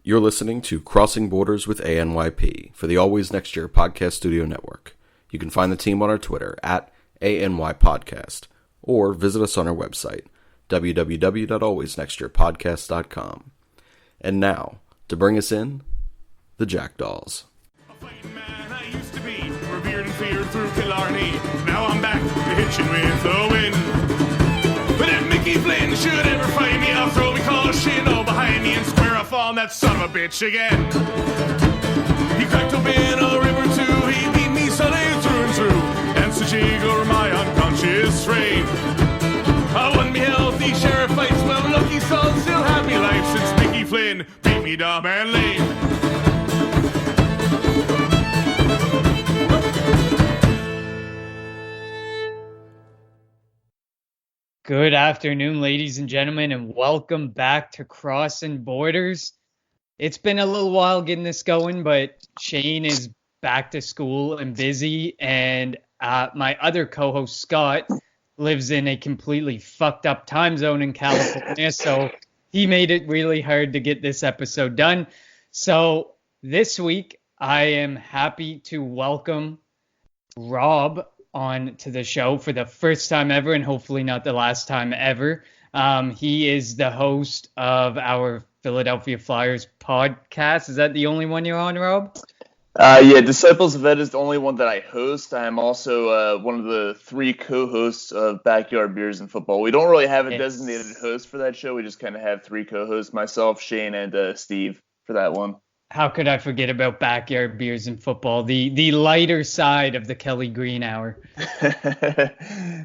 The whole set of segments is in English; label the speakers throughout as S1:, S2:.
S1: You're listening to Crossing Borders with ANYP for the Always Next Year Podcast Studio Network. You can find the team on our Twitter at ANYPodcast or visit us on our website, www.alwaysnextyearpodcast.com. And now, to bring us in, the Jackdaws.
S2: A fighting man I used to be, revered and feared through Killarney. Now I'm back to hitching with the wind. But if Mickey Flynn should ever find me, I'll throw me caution all behind me and square off on that son of a bitch again. He cracked open a river too, he beat me Sunday through and through, and so jiggle my unconscious frame. I won me healthy sheriff fights, well lucky son, still happy life since Mickey Flynn beat me dumb and lame.
S3: Good afternoon, ladies and gentlemen, and welcome back to Crossing Borders. It's been a little while getting this going, but Shane is back to school and busy, and my other co-host, Scott, lives in a completely fucked up time zone in California, so he made it really hard to get this episode done. So this week, I am happy to welcome Rob on to the show for the first time ever, and hopefully not the last time ever. He is the host of our Philadelphia Flyers podcast. Is that the only one you're on, Rob?
S4: Yeah, Disciples of Ed is the only one that I host. I'm also one of the three co-hosts of Backyard Beers and Football. We don't really have a designated host for that show. We just kind of have three co-hosts, myself, Shane, and Steve for that one.
S3: How could I forget about Backyard Beers and Football, the lighter side of the Kelly Green Hour?
S4: They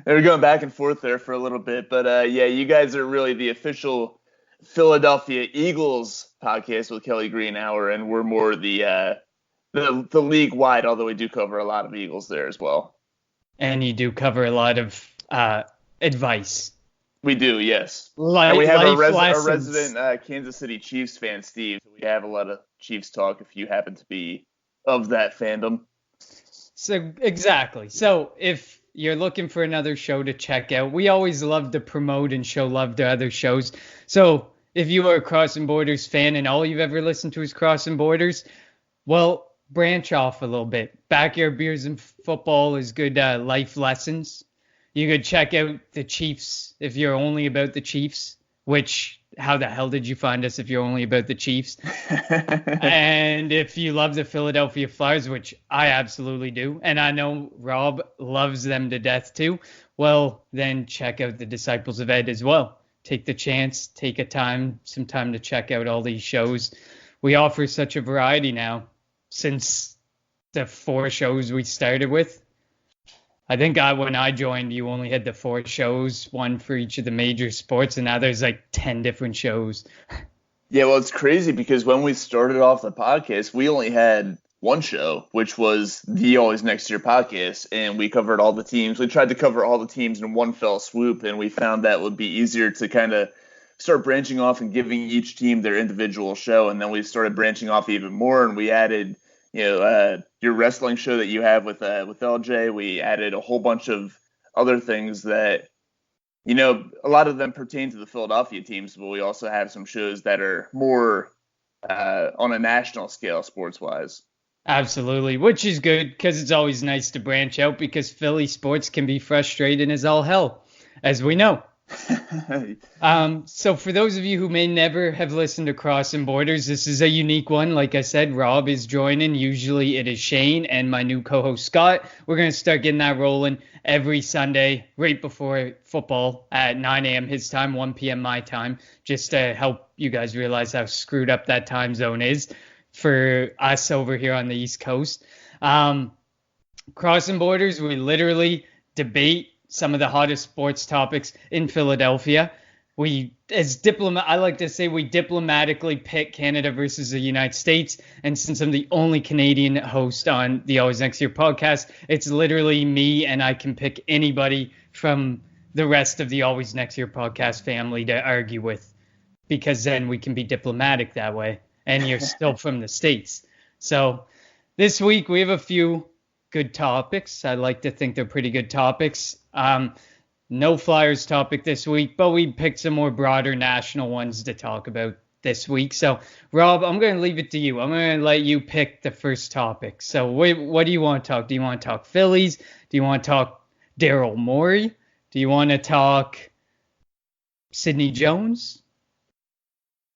S4: were going back and forth there for a little bit, but yeah, you guys are really the official Philadelphia Eagles podcast with Kelly Green Hour, and we're more the league wide, although we do cover a lot of Eagles there as well.
S3: And you do cover a lot of advice.
S4: We do, yes. And we have a resident Kansas City Chiefs fan, Steve. We have a lot of Chiefs talk if you happen to be of that fandom.
S3: So exactly. So if you're looking for another show to check out, we always love to promote and show love to other shows. So if you are a Crossing Borders fan and all you've ever listened to is Crossing Borders, well, branch off a little bit. Backyard Beers and Football is good life lessons. You could check out the Chiefs if you're only about the Chiefs, which how the hell did you find us if you're only about the Chiefs? And if you love the Philadelphia Flyers, which I absolutely do, and I know Rob loves them to death too, well, then check out the Disciples of Ed as well. Take the chance, take some time to check out all these shows. We offer such a variety now since the 4 shows we started with. I think when I joined, you only had the 4 shows, one for each of the major sports, and now there's like 10 different shows.
S4: Yeah, well, it's crazy because when we started off the podcast, we only had one show, which was the Always Next Year podcast, and we covered all the teams. We tried to cover all the teams in one fell swoop, and we found that would be easier to kind of start branching off and giving each team their individual show, and then we started branching off even more, and we added your wrestling show that you have with LJ. We added a whole bunch of other things that, a lot of them pertain to the Philadelphia teams, but we also have some shows that are more on a national scale sports-wise.
S3: Absolutely, which is good because it's always nice to branch out because Philly sports can be frustrating as all hell, as we know. So for those of you who may never have listened to Crossing Borders, this is a unique one. Like I said, Rob is joining. Usually it is Shane and my new co-host Scott. We're going to start getting that rolling every Sunday right before football at 9 a.m. his time, 1 p.m. my time, just to help you guys realize how screwed up that time zone is for us over here on the East Coast. Crossing Borders, we literally debate some of the hottest sports topics in Philadelphia. I like to say we diplomatically pick Canada versus the United States. And since I'm the only Canadian host on the Always Next Year podcast, it's literally me, and I can pick anybody from the rest of the Always Next Year podcast family to argue with, because then we can be diplomatic that way. And you're still from the States. So this week we have a few good topics. I like to think they're pretty good topics. No Flyers topic this week, but we picked some more broader national ones to talk about this week. So, Rob, I'm going to leave it to you. I'm going to let you pick the first topic. So, what do you want to talk? Do you want to talk Phillies? Do you want to talk Daryl Morey? Do you want to talk Sidney Jones?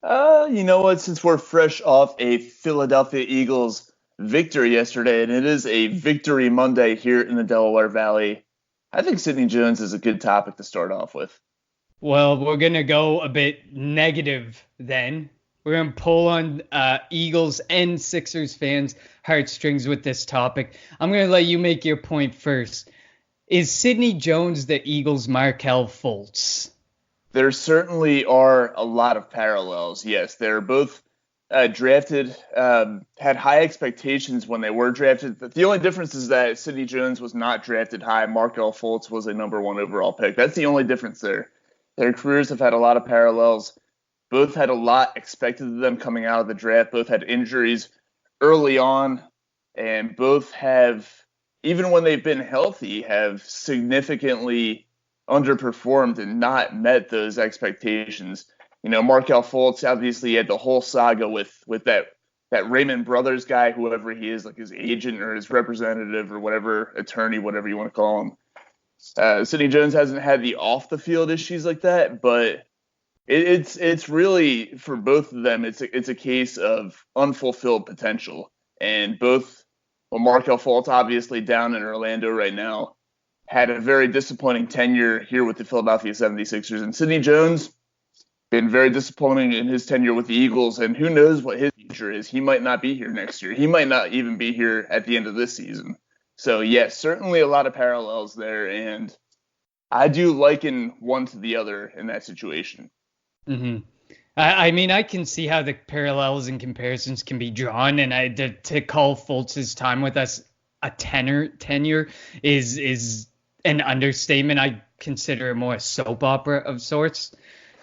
S4: You know what? Since we're fresh off a Philadelphia Eagles victory yesterday, and it is a victory Monday here in the Delaware Valley, I think Sidney Jones is a good topic to start off with.
S3: Well, we're going to go a bit negative then. We're going to pull on Eagles and Sixers fans' heartstrings with this topic. I'm going to let you make your point first. Is Sidney Jones the Eagles' Markelle Fultz?
S4: There certainly are a lot of parallels. Yes, they're both drafted, had high expectations when they were drafted. The only difference is that Sidney Jones was not drafted high. Markelle Fultz was a number 1 overall pick. That's the only difference there. Their careers have had a lot of parallels. Both had a lot expected of them coming out of the draft. Both had injuries early on, and both have, even when they've been healthy, have significantly underperformed and not met those expectations. You know, Markelle Fultz obviously had the whole saga with that Raymond Brothers guy, whoever he is, like his agent or his representative or whatever, attorney, whatever you want to call him. Sidney Jones hasn't had the off the field issues like that, but it's really, for both of them, it's a case of unfulfilled potential. And both, well, Markelle Fultz obviously down in Orlando right now, had a very disappointing tenure here with the Philadelphia 76ers. And Sidney Jones, been very disappointing in his tenure with the Eagles, and who knows what his future is. He might not be here next year. He might not even be here at the end of this season. So, yes, certainly a lot of parallels there, and I do liken one to the other in that situation.
S3: Mm-hmm. I mean, I can see how the parallels and comparisons can be drawn, and to call Fultz's time with us a tenure is an understatement. I consider it more a soap opera of sorts,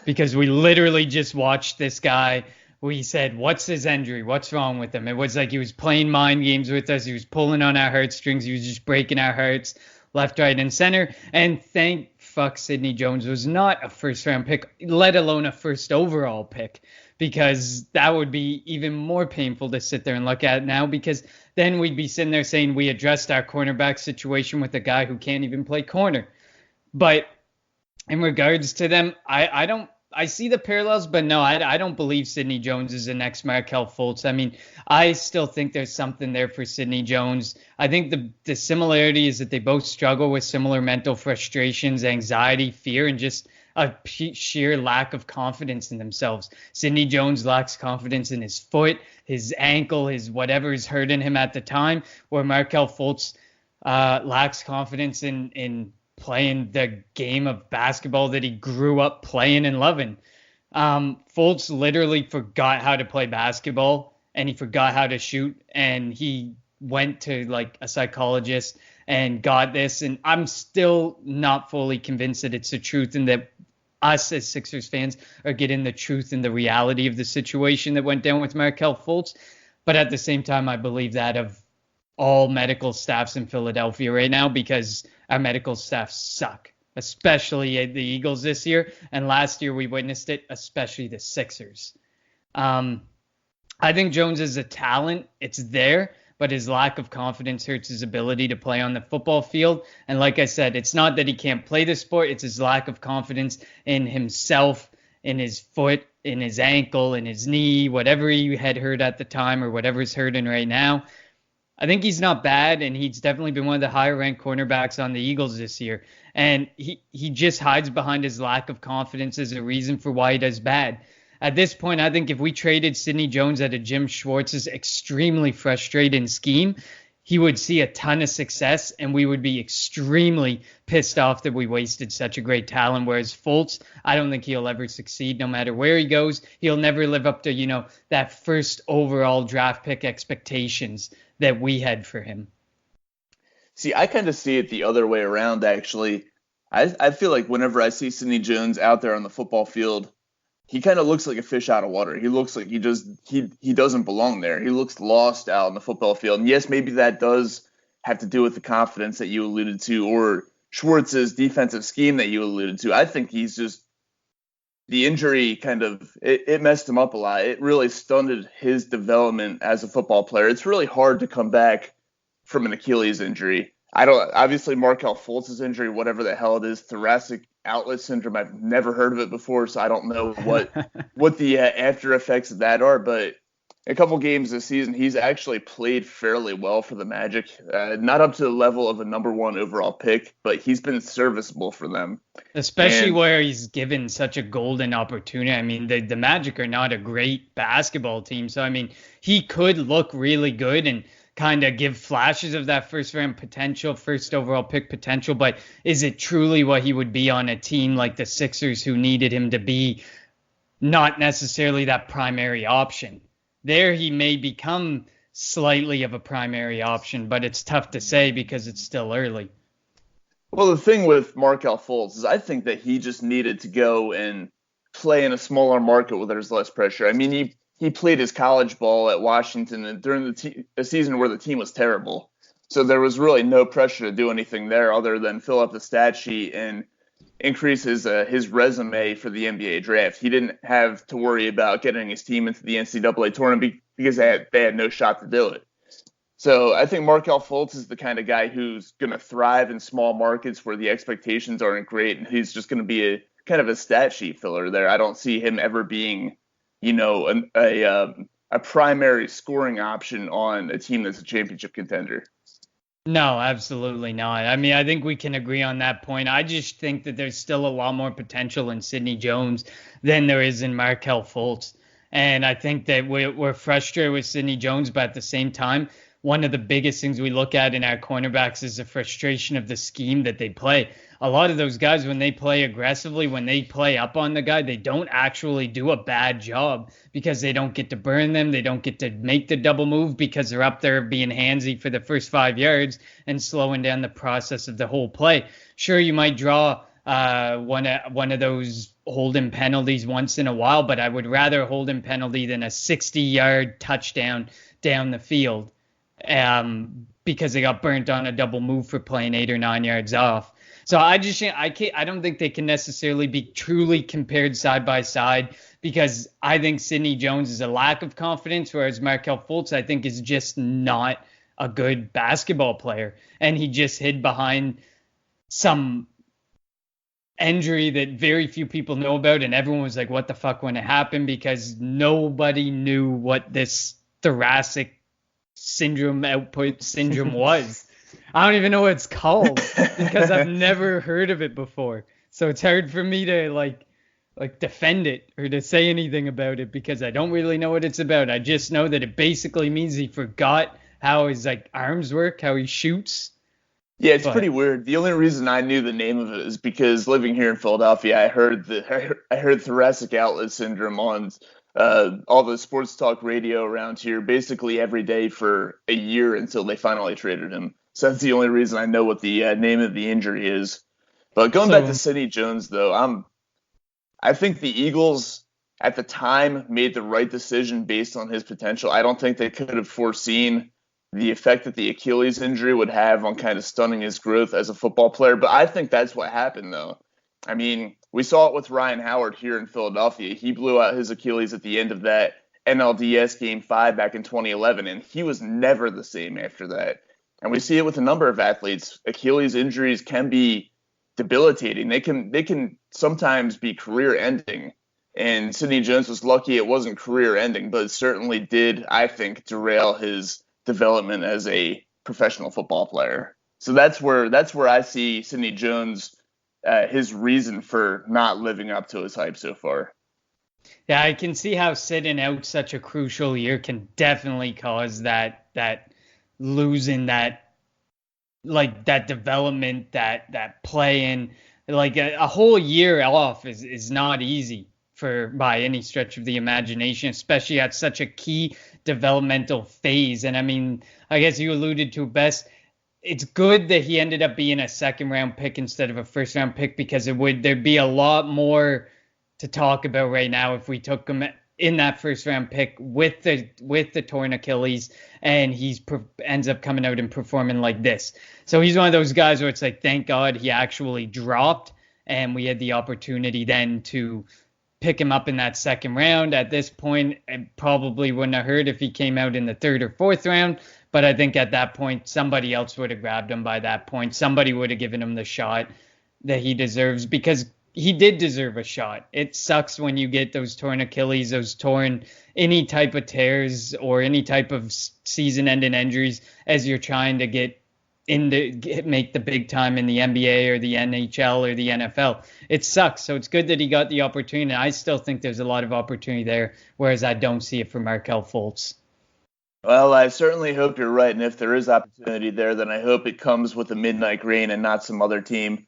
S3: because we literally just watched this guy. We said, what's his injury? What's wrong with him? It was like he was playing mind games with us. He was pulling on our heartstrings. He was just breaking our hearts left, right, and center. And thank fuck Sidney Jones was not a first-round pick, let alone a first overall pick, because that would be even more painful to sit there and look at now, because then we'd be sitting there saying we addressed our cornerback situation with a guy who can't even play corner. But in regards to them, I see the parallels, but no, I don't believe Sidney Jones is the next Markelle Fultz. I mean, I still think there's something there for Sidney Jones. I think the similarity is that they both struggle with similar mental frustrations, anxiety, fear, and just a sheer lack of confidence in themselves. Sidney Jones lacks confidence in his foot, his ankle, his whatever is hurting him at the time, where Markelle Fultz lacks confidence in playing the game of basketball that he grew up playing and loving. Fultz literally forgot how to play basketball, and he forgot how to shoot, and he went to like a psychologist and got this, and I'm still not fully convinced that it's the truth, and that us as Sixers fans are getting the truth and the reality of the situation that went down with Markelle Fultz. But at the same time, I believe that of all medical staffs in Philadelphia right now, because our medical staff suck, especially at the Eagles this year. And last year we witnessed it, especially the Sixers. I think Jones is a talent. It's there, but his lack of confidence hurts his ability to play on the football field. And like I said, it's not that he can't play the sport. It's his lack of confidence in himself, in his foot, in his ankle, in his knee, whatever he had hurt at the time or whatever's hurting right now. I think he's not bad, and he's definitely been one of the higher-ranked cornerbacks on the Eagles this year. And he just hides behind his lack of confidence as a reason for why he does bad. At this point, I think if we traded Sidney Jones out of Jim Schwartz's extremely frustrating scheme, he would see a ton of success, and we would be extremely pissed off that we wasted such a great talent. Whereas Fultz, I don't think he'll ever succeed no matter where he goes. He'll never live up to, that first overall draft pick expectations that we had for him.
S4: See, I kind of see it the other way around, actually. I feel like whenever I see Sidney Jones out there on the football field, he kind of looks like a fish out of water. He looks like he doesn't belong there. He looks lost out on the football field. And yes, maybe that does have to do with the confidence that you alluded to, or Schwartz's defensive scheme that you alluded to. I think he's just the injury kind of it messed him up a lot. It really stunted his development as a football player. It's really hard to come back from an Achilles injury. I don't obviously Markel Fultz's injury, whatever the hell it is, thoracic outlet syndrome. I've never heard of it before, so I don't know what the after effects of that are. But a couple games this season, he's actually played fairly well for the Magic. Not up to the level of a number one overall pick, but he's been serviceable for them.
S3: Especially where he's given such a golden opportunity. I mean, the Magic are not a great basketball team. So, I mean, he could look really good and kind of give flashes of that first round potential, first overall pick potential. But is it truly what he would be on a team like the Sixers, who needed him to be not necessarily that primary option? There he may become slightly of a primary option, but it's tough to say because it's still early.
S4: Well, the thing with Markel Fultz is I think that he just needed to go and play in a smaller market where there's less pressure. I mean, he played his college ball at Washington and during a season where the team was terrible. So there was really no pressure to do anything there other than fill up the stat sheet and increase his resume for the NBA draft. He didn't have to worry about getting his team into the NCAA tournament because they had no shot to do it. So I think Markel Fultz is the kind of guy who's going to thrive in small markets where the expectations aren't great, and he's just going to be a kind of a stat sheet filler there. I don't see him ever being, a primary scoring option on a team that's a championship contender.
S3: No, absolutely not. I mean, I think we can agree on that point. I just think that there's still a lot more potential in Sidney Jones than there is in Markel Fultz. And I think that we're frustrated with Sidney Jones, but at the same time, one of the biggest things we look at in our cornerbacks is the frustration of the scheme that they play. A lot of those guys, when they play aggressively, when they play up on the guy, they don't actually do a bad job because they don't get to burn them. They don't get to make the double move because they're up there being handsy for the first 5 yards and slowing down the process of the whole play. Sure, you might draw one of those holding penalties once in a while, but I would rather a holding penalty than a 60-yard touchdown down the field. Because they got burnt on a double move for playing 8 or 9 yards off. So I don't think they can necessarily be truly compared side by side because I think Sidney Jones is a lack of confidence, whereas Markel Fultz I think is just not a good basketball player, and he just hid behind some injury that very few people know about, and everyone was like, "What the fuck?" when it happened because nobody knew what this thoracic output syndrome was. I don't even know what it's called because I've never heard of it before. So it's hard for me to like defend it or to say anything about it because I don't really know what it's about. I just know that it basically means he forgot how his arms work, how he shoots.
S4: Yeah, it's pretty weird. The only reason I knew the name of it is because living here in Philadelphia, I heard thoracic outlet syndrome on all the sports talk radio around here basically every day for a year until they finally traded him. So that's the only reason I know what the name of the injury is. But going back to Sidney Jones, though, I think the Eagles at the time made the right decision based on his potential. I don't think they could have foreseen the effect that the Achilles injury would have on kind of stunning his growth as a football player. But I think that's what happened, though. I mean, we saw it with Ryan Howard here in Philadelphia. He blew out his Achilles at the end of that NLDS Game 5 back in 2011, and he was never the same after that. And we see it with a number of athletes. Achilles injuries can be debilitating. They can sometimes be career-ending. And Sidney Jones was lucky it wasn't career-ending, but it certainly did, I think, derail his development as a professional football player. So that's where I see Sidney Jones, his reason for not living up to his hype so far.
S3: Yeah, I can see how sitting out such a crucial year can definitely cause that losing that development, that playing, a whole year off is not easy by any stretch of the imagination, especially at such a key developmental phase. And I mean, I guess you alluded to best. It's good that he ended up being a second round pick instead of a first round pick because there'd be a lot more to talk about right now if we took him in that first round pick with the torn Achilles and ends up coming out and performing like this. So he's one of those guys where it's like, thank God he actually dropped and we had the opportunity then to pick him up in that second round. At this point, it probably wouldn't have hurt if he came out in the third or fourth round. But I think at that point, somebody else would have grabbed him by that point. Somebody would have given him the shot that he deserves, because he did deserve a shot. It sucks when you get those torn Achilles, those torn any type of tears or any type of season-ending injuries as you're trying to make the big time in the NBA or the NHL or the NFL. It sucks. So it's good that he got the opportunity. I still think there's a lot of opportunity there, whereas I don't see it for Markelle Fultz.
S4: Well, I certainly hope you're right. And if there is opportunity there, then I hope it comes with a midnight rain and not some other team.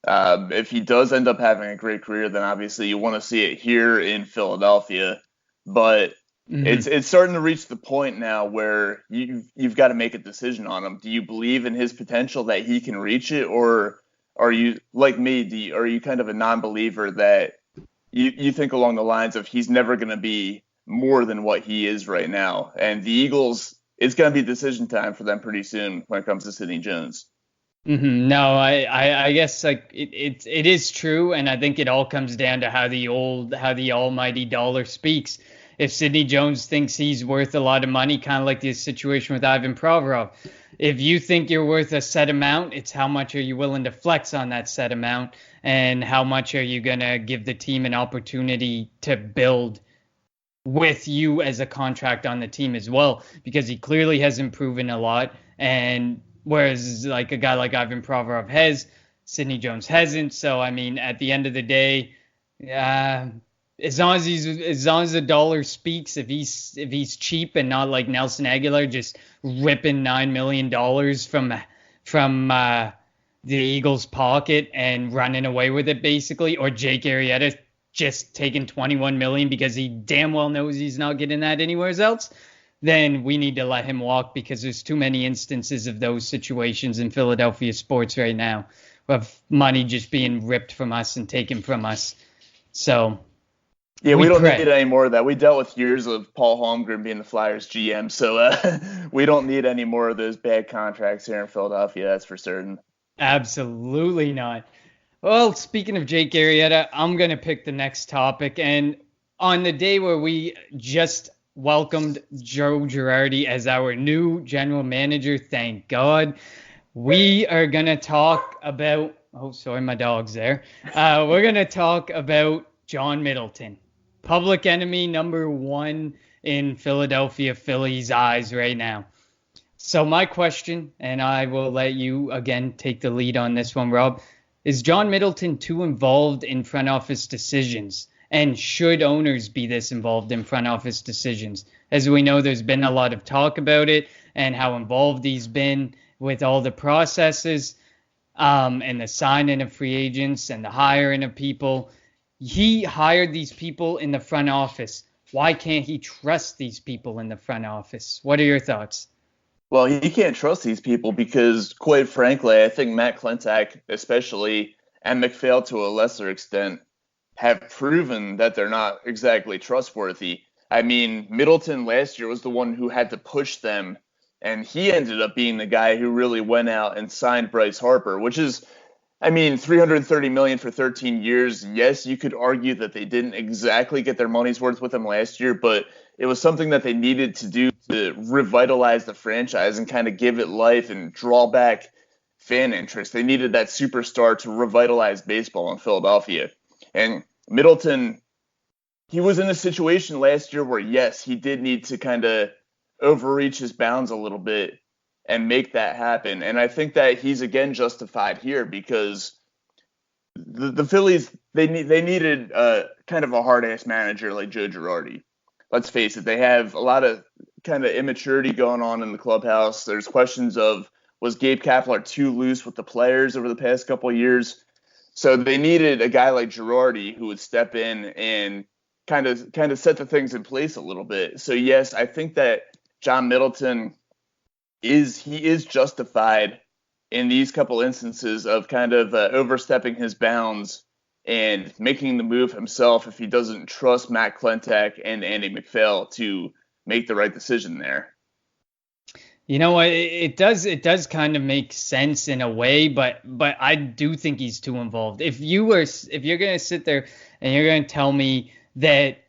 S4: If he does end up having a great career, then obviously you want to see it here in Philadelphia. But it's starting to reach the point now where you've got to make a decision on him. Do you believe in his potential that he can reach it, or are you like me? Are you kind of a non-believer that you think along the lines of he's never going to be more than what he is right now? And the Eagles, it's going to be decision time for them pretty soon when it comes to Sidney Jones.
S3: No, I guess like it is true, and I think it all comes down to how the almighty dollar speaks. If Sidney Jones thinks he's worth a lot of money, kind of like the situation with Ivan Provorov, if you think you're worth a set amount, it's how much are you willing to flex on that set amount, and how much are you gonna give the team an opportunity to build with you as a contract on the team as well, because he clearly hasn't proven a lot, and whereas like a guy like Ivan Provorov has, Sidney Jones hasn't. So I mean, at the end of the day, as long as the dollar speaks, if he's cheap and not like Nelson Aguilar just ripping $9 million from the Eagles' pocket and running away with it basically, or Jake Arrieta just taking $21 million because he damn well knows he's not getting that anywhere else, then we need to let him walk, because there's too many instances of those situations in Philadelphia sports right now of money just being ripped from us and taken from us. So
S4: yeah, we don't need any more of that. We dealt with years of Paul Holmgren being the Flyers GM, so we don't need any more of those bad contracts here in Philadelphia, that's for certain.
S3: Absolutely not. Well, speaking of Jake Arrieta, I'm going to pick the next topic. And on the day where we just welcomed Joe Girardi as our new general manager, thank God, we are going to talk about, oh, sorry, my dog's there. We're going to talk about John Middleton, public enemy number one in Philadelphia Phillies' eyes right now. So my question, and I will let you again take the lead on this one, Rob, is John Middleton too involved in front office decisions? And should owners be this involved in front office decisions? As we know, there's been a lot of talk about it and how involved he's been with all the processes and the signing of free agents and the hiring of people. He hired these people in the front office. Why can't he trust these people in the front office? What are your thoughts?
S4: Well, he can't trust these people because, quite frankly, I think Matt Klentak especially, and McPhail to a lesser extent, have proven that they're not exactly trustworthy. I mean, Middleton last year was the one who had to push them, and he ended up being the guy who really went out and signed Bryce Harper, which is, I mean, $330 million for 13 years. Yes, you could argue that they didn't exactly get their money's worth with him last year, but it was something that they needed to do to revitalize the franchise and kind of give it life and draw back fan interest. They needed that superstar to revitalize baseball in Philadelphia. And Middleton, he was in a situation last year where, yes, he did need to kind of overreach his bounds a little bit and make that happen. And I think that he's again justified here because the Phillies, they needed kind of a hard-ass manager like Joe Girardi. Let's face it, they have a lot of kind of immaturity going on in the clubhouse. There's questions of, was Gabe Kapler too loose with the players over the past couple of years? So they needed a guy like Girardi who would step in and kind of set the things in place a little bit. So yes, I think that John Middleton is justified in these couple instances of kind of overstepping his bounds and making the move himself if he doesn't trust Matt Klentak and Andy McPhail to make the right decision there.
S3: You know what? It does kind of make sense in a way, but I do think he's too involved. If you're going to sit there and you're going to tell me that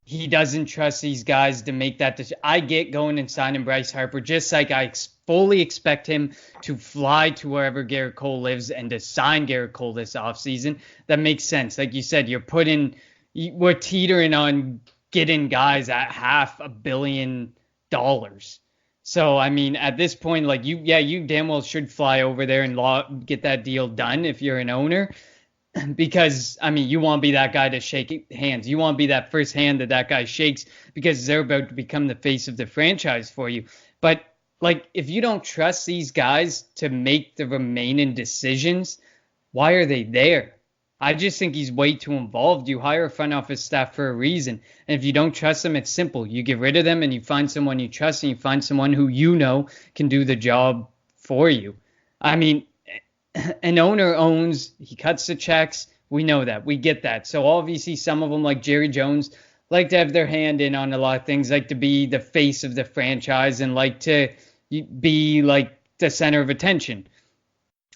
S3: he doesn't trust these guys to make that decision. I get going and signing Bryce Harper, just like I fully expect him to fly to wherever Garrett Cole lives and to sign Garrett Cole this offseason. That makes sense. Like you said, we're teetering on getting guys at $500 million. So, I mean, at this point, like you damn well should fly over there and get that deal done if you're an owner. Because, I mean, you want to be that guy to shake hands. You want to be that first hand that guy shakes because they're about to become the face of the franchise for you. But, like, if you don't trust these guys to make the remaining decisions, why are they there? I just think he's way too involved. You hire a front office staff for a reason. And if you don't trust them, it's simple. You get rid of them and you find someone you trust and you find someone who you know can do the job for you. I mean, an owner owns, he cuts the checks. We know that. We get that. So obviously some of them, like Jerry Jones, like to have their hand in on a lot of things, like to be the face of the franchise and like to be like the center of attention.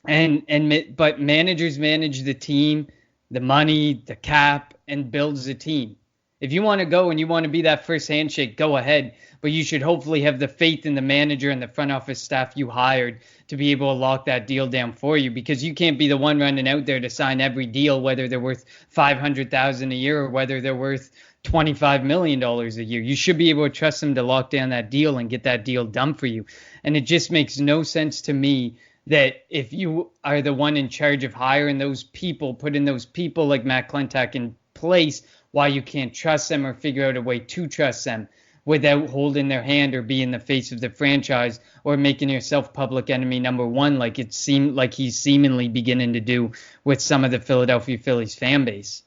S3: But managers manage the team, the money, the cap, and builds the team. If you want to go and you want to be that first handshake, go ahead. But you should hopefully have the faith in the manager and the front office staff you hired to be able to lock that deal down for you, because you can't be the one running out there to sign every deal, whether they're worth $500,000 a year or whether they're worth $25 million a year. You should be able to trust them to lock down that deal and get that deal done for you. And it just makes no sense to me that if you are the one in charge of hiring those people, putting those people like Matt Klentak in place, why you can't trust them or figure out a way to trust them without holding their hand or being the face of the franchise or making yourself public enemy number one, like it seemed like he's seemingly beginning to do with some of the Philadelphia Phillies fan base.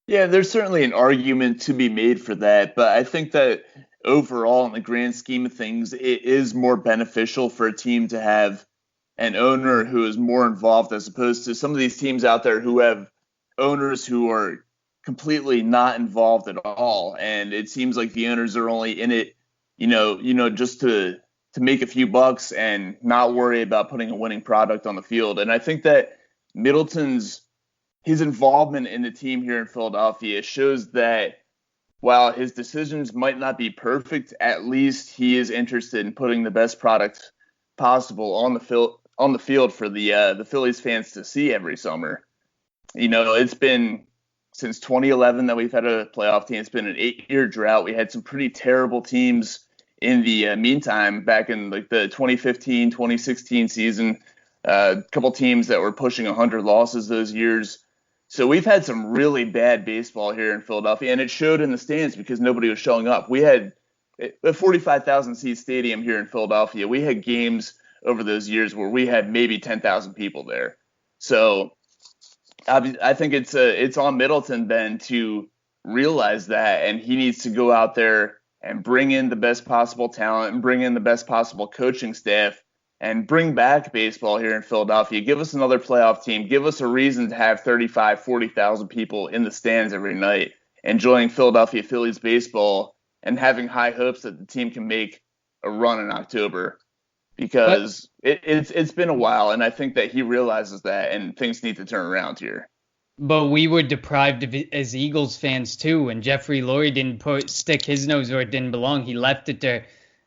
S4: Yeah, there's certainly an argument to be made for that, but I think that overall, in the grand scheme of things, it is more beneficial for a team to have an owner who is more involved as opposed to some of these teams out there who have owners who are completely not involved at all. And it seems like the owners are only in it, just to make a few bucks and not worry about putting a winning product on the field. And I think that his involvement in the team here in Philadelphia shows that while his decisions might not be perfect, at least he is interested in putting the best product possible on the field for the Phillies fans to see every summer. It's been since 2011 that we've had a playoff team. It's been an 8-year drought. We had some pretty terrible teams in the meantime back in like the 2015, 2016 season. A couple teams that were pushing 100 losses those years. So we've had some really bad baseball here in Philadelphia, and it showed in the stands because nobody was showing up. We had a 45,000 seat stadium here in Philadelphia. We had games over those years where we had maybe 10,000 people there. So I think it's on Middleton then to realize that, and he needs to go out there and bring in the best possible talent and bring in the best possible coaching staff and bring back baseball here in Philadelphia. Give us another playoff team. Give us a reason to have 35, 40,000 people in the stands every night enjoying Philadelphia Phillies baseball and having high hopes that the team can make a run in October. Because it's been a while, and I think that he realizes that, and things need to turn around here.
S3: But we were deprived of it as Eagles fans too, and Jeffrey Lurie didn't stick his nose where it didn't belong. He left it to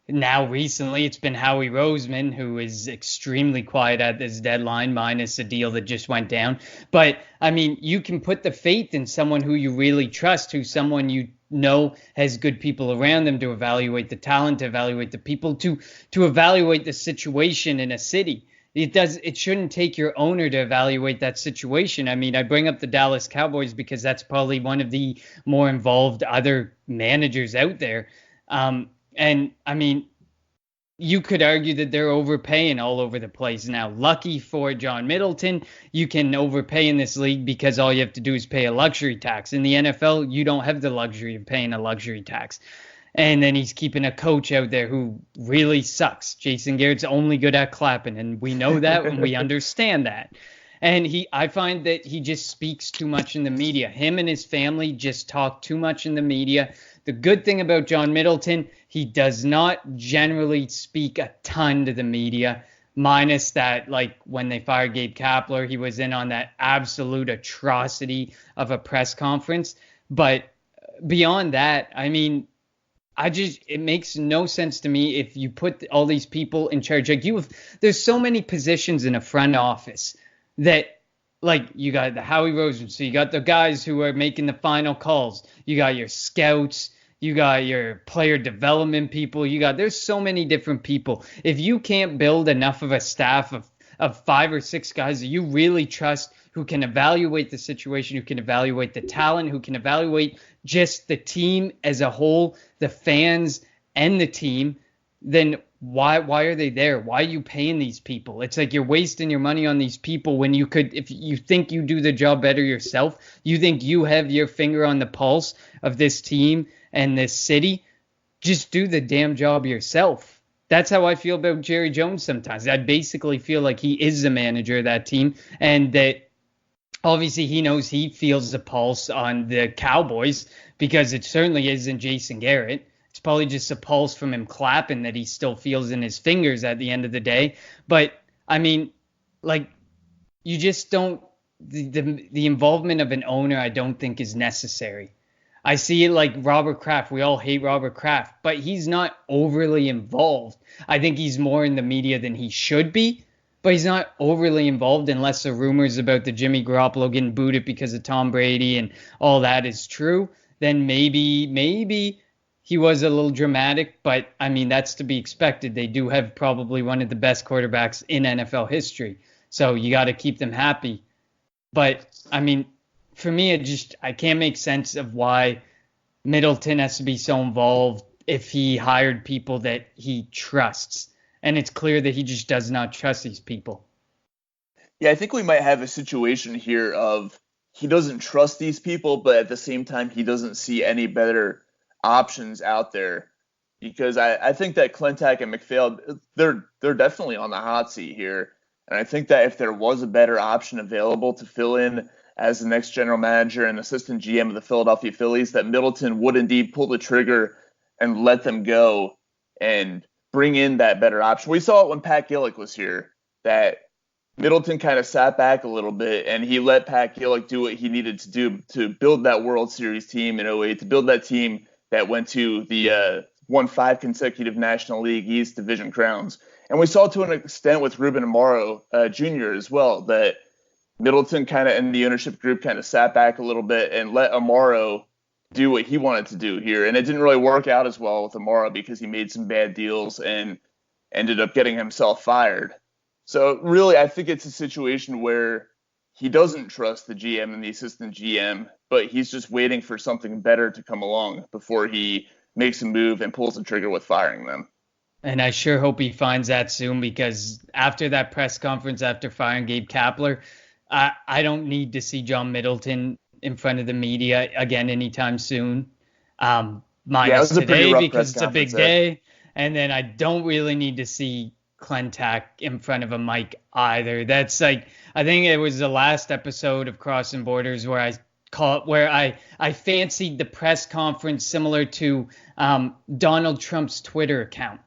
S3: now recently. It's been Howie Roseman, who is extremely quiet at this deadline, minus a deal that just went down. But I mean, you can put the faith in someone who you really trust, who's someone you know has good people around them to evaluate the talent, to evaluate the people, to evaluate the situation in a city. It shouldn't take your owner to evaluate that situation. I mean, I bring up the Dallas Cowboys because that's probably one of the more involved other managers out there. And I mean, you could argue that they're overpaying all over the place now. Lucky for John Middleton, you can overpay in this league because all you have to do is pay a luxury tax. In the NFL, you don't have the luxury of paying a luxury tax. And then he's keeping a coach out there who really sucks. Jason Garrett's only good at clapping, and we know that and we understand that. And I find that he just speaks too much in the media. Him and his family just talk too much in the media. The good thing about John Middleton, he does not generally speak a ton to the media, minus that, like, when they fired Gabe Kapler, he was in on that absolute atrocity of a press conference. But beyond that, I mean, it makes no sense to me if you put all these people in charge. Like there's so many positions in a front office that, like, you got the Howie Roseman, so you got the guys who are making the final calls. You got your scouts, you got your player development people. There's so many different people. If you can't build enough of a staff of 5 or 6 guys that you really trust, who can evaluate the situation, who can evaluate the talent, who can evaluate just the team as a whole, the fans and the team, then why are they there? Why are you paying these people? It's like you're wasting your money on these people when you could, if you think you do the job better yourself, you think you have your finger on the pulse of this team and this city, just do the damn job yourself. That's how I feel about Jerry Jones sometimes. I basically feel like he is the manager of that team, and that obviously he knows he feels the pulse on the Cowboys, because it certainly isn't Jason Garrett. It's probably just a pulse from him clapping that he still feels in his fingers at the end of the day. But I mean, like, you just don't, the involvement of an owner, I don't think is necessary. I see it like Robert Kraft. We all hate Robert Kraft, but he's not overly involved. I think he's more in the media than he should be, but he's not overly involved unless the rumors about the Jimmy Garoppolo getting booted because of Tom Brady and all that is true. Then maybe he was a little dramatic, but I mean, that's to be expected. They do have probably one of the best quarterbacks in NFL history, so you got to keep them happy. But I mean, for me, I can't make sense of why Middleton has to be so involved if he hired people that he trusts. And it's clear that he just does not trust these people.
S4: Yeah, I think we might have a situation here of he doesn't trust these people, but at the same time, he doesn't see any better options out there. Because I think that Klentak and McPhail, they're definitely on the hot seat here. And I think that if there was a better option available to fill in as the next general manager and assistant GM of the Philadelphia Phillies, that Middleton would indeed pull the trigger and let them go and bring in that better option. We saw it when Pat Gillick was here, that Middleton kind of sat back a little bit and he let Pat Gillick do what he needed to do to build that World Series team in '08, to build that team that went to won 5 consecutive National League East Division crowns. And we saw to an extent with Ruben Amaro Jr. as well, that Middleton kind of and the ownership group kind of sat back a little bit and let Amaro do what he wanted to do here. And it didn't really work out as well with Amaro because he made some bad deals and ended up getting himself fired. So really, I think it's a situation where he doesn't trust the GM and the assistant GM, but he's just waiting for something better to come along before he makes a move and pulls the trigger with firing them.
S3: And I sure hope he finds that soon, because after that press conference, after firing Gabe Kapler, I don't need to see John Middleton in front of the media again anytime soon. Minus today, because it's a big day. And then I don't really need to see Klentak in front of a mic either. That's like, I think it was the last episode of Crossing Borders where I fancied the press conference similar to Donald Trump's Twitter account.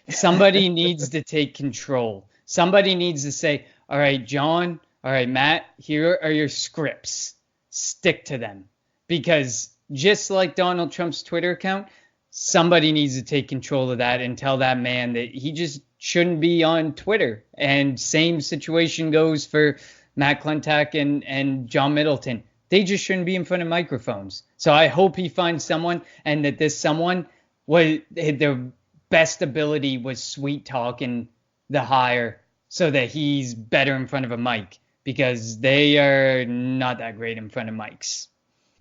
S3: Somebody needs to take control. Somebody needs to say, all right, John, all right, Matt, here are your scripts. Stick to them. Because just like Donald Trump's Twitter account, somebody needs to take control of that and tell that man that he just shouldn't be on Twitter. And same situation goes for Matt Klentak and John Middleton. They just shouldn't be in front of microphones. So I hope he finds someone, and that this someone, their best ability was sweet talking the hire so that he's better in front of a mic, because they are not that great in front of mics.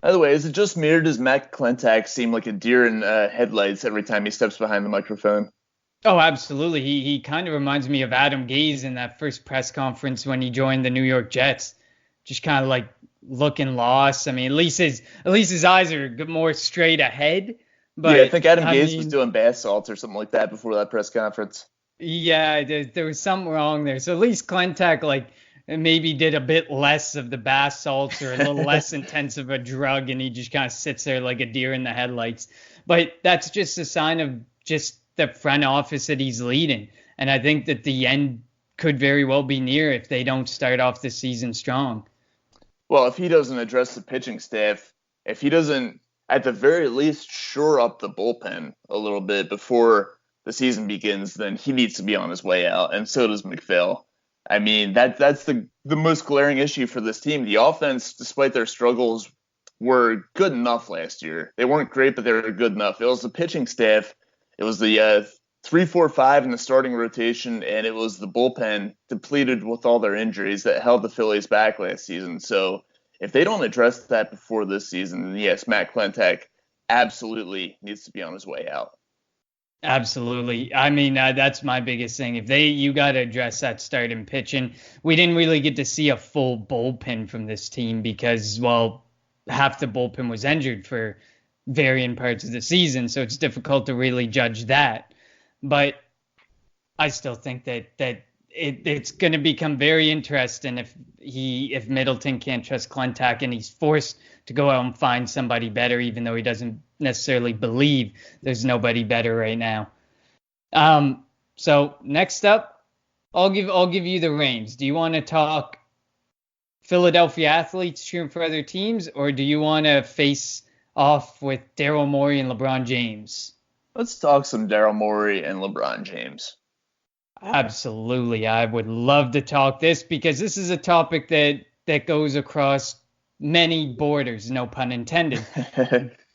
S4: By the way, is it just me, or does Matt Klentak seem like a deer in headlights every time he steps behind the microphone?
S3: Oh, absolutely. He kind of reminds me of Adam Gase in that first press conference when he joined the New York Jets. Just kind of like looking lost. I mean, at least his eyes are more straight ahead. But
S4: yeah, I think Adam Gase was doing bath salts or something like that before that press conference.
S3: Yeah, there was something wrong there. So at least Klentak maybe did a bit less of the bath salts, or a little less intense of a drug, and he just kind of sits there like a deer in the headlights. But that's just a sign of just the front office that he's leading. And I think that the end could very well be near if they don't start off the season strong.
S4: Well, if he doesn't address the pitching staff, if he doesn't, at the very least shore up the bullpen a little bit before the season begins, then he needs to be on his way out, and so does McPhail. I mean, that's the most glaring issue for this team. The offense, despite their struggles, were good enough last year. They weren't great, but they were good enough. It was the pitching staff. It was the 3-4-5 in the starting rotation, and it was the bullpen depleted with all their injuries that held the Phillies back last season. So if they don't address that before this season, then yes, Matt Klentak absolutely needs to be on his way out.
S3: Absolutely. I mean, that's my biggest thing. You got to address that starting pitching. We didn't really get to see a full bullpen from this team because, well, half the bullpen was injured for varying parts of the season, so it's difficult to really judge that. But I still think that it's going to become very interesting if Middleton can't trust Klentak and he's forced to go out and find somebody better, even though he doesn't necessarily believe there's nobody better right now. So next up, I'll give you the reins. Do you want to talk Philadelphia athletes cheering for other teams, or do you want to face off with Daryl Morey and LeBron James?
S4: Let's talk some Daryl Morey and LeBron James.
S3: Absolutely. I would love to talk this because this is a topic that goes across many borders, no pun intended.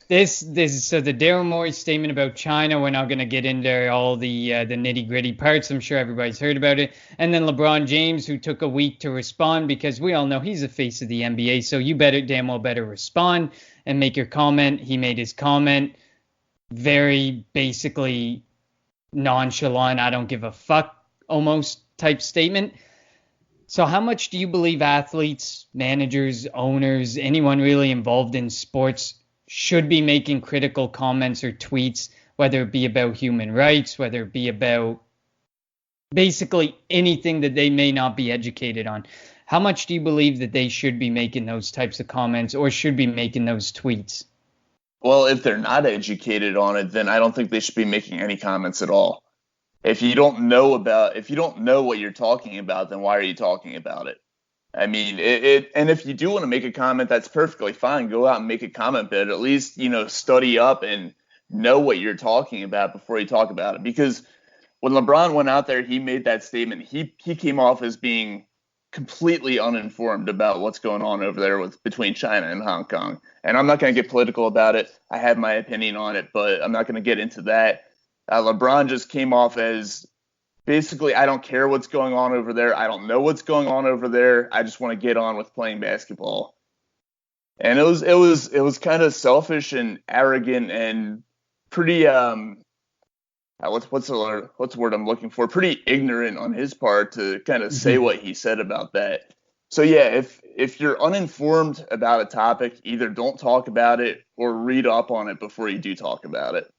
S3: So the Daryl Morey statement about China, we're not going to get into all the nitty gritty parts. I'm sure everybody's heard about it. And then LeBron James, who took a week to respond because we all know he's the face of the NBA. So you damn well better respond and make your comment. He made his comment very basically nonchalant, I don't give a fuck almost type statement. So how much do you believe athletes, managers, owners, anyone really involved in sports should be making critical comments or tweets, whether it be about human rights, whether it be about basically anything that they may not be educated on? How much do you believe that they should be making those types of comments or should be making those tweets?
S4: Well, if they're not educated on it, then I don't think they should be making any comments at all. If you don't know what you're talking about, then why are you talking about it? I mean, and if you do want to make a comment, that's perfectly fine. Go out and make a comment, but at least, study up and know what you're talking about before you talk about it. Because when LeBron went out there, he made that statement. He came off as being completely uninformed about what's going on over there between China and Hong Kong. And I'm not going to get political about it. I have my opinion on it, but I'm not going to get into that. LeBron just came off as basically, I don't care what's going on over there. I don't know what's going on over there. I just want to get on with playing basketball. And it was kind of selfish and arrogant and pretty what's the word I'm looking for? Pretty ignorant on his part to kind of say what he said about that. So yeah, if you're uninformed about a topic, either don't talk about it or read up on it before you do talk about it.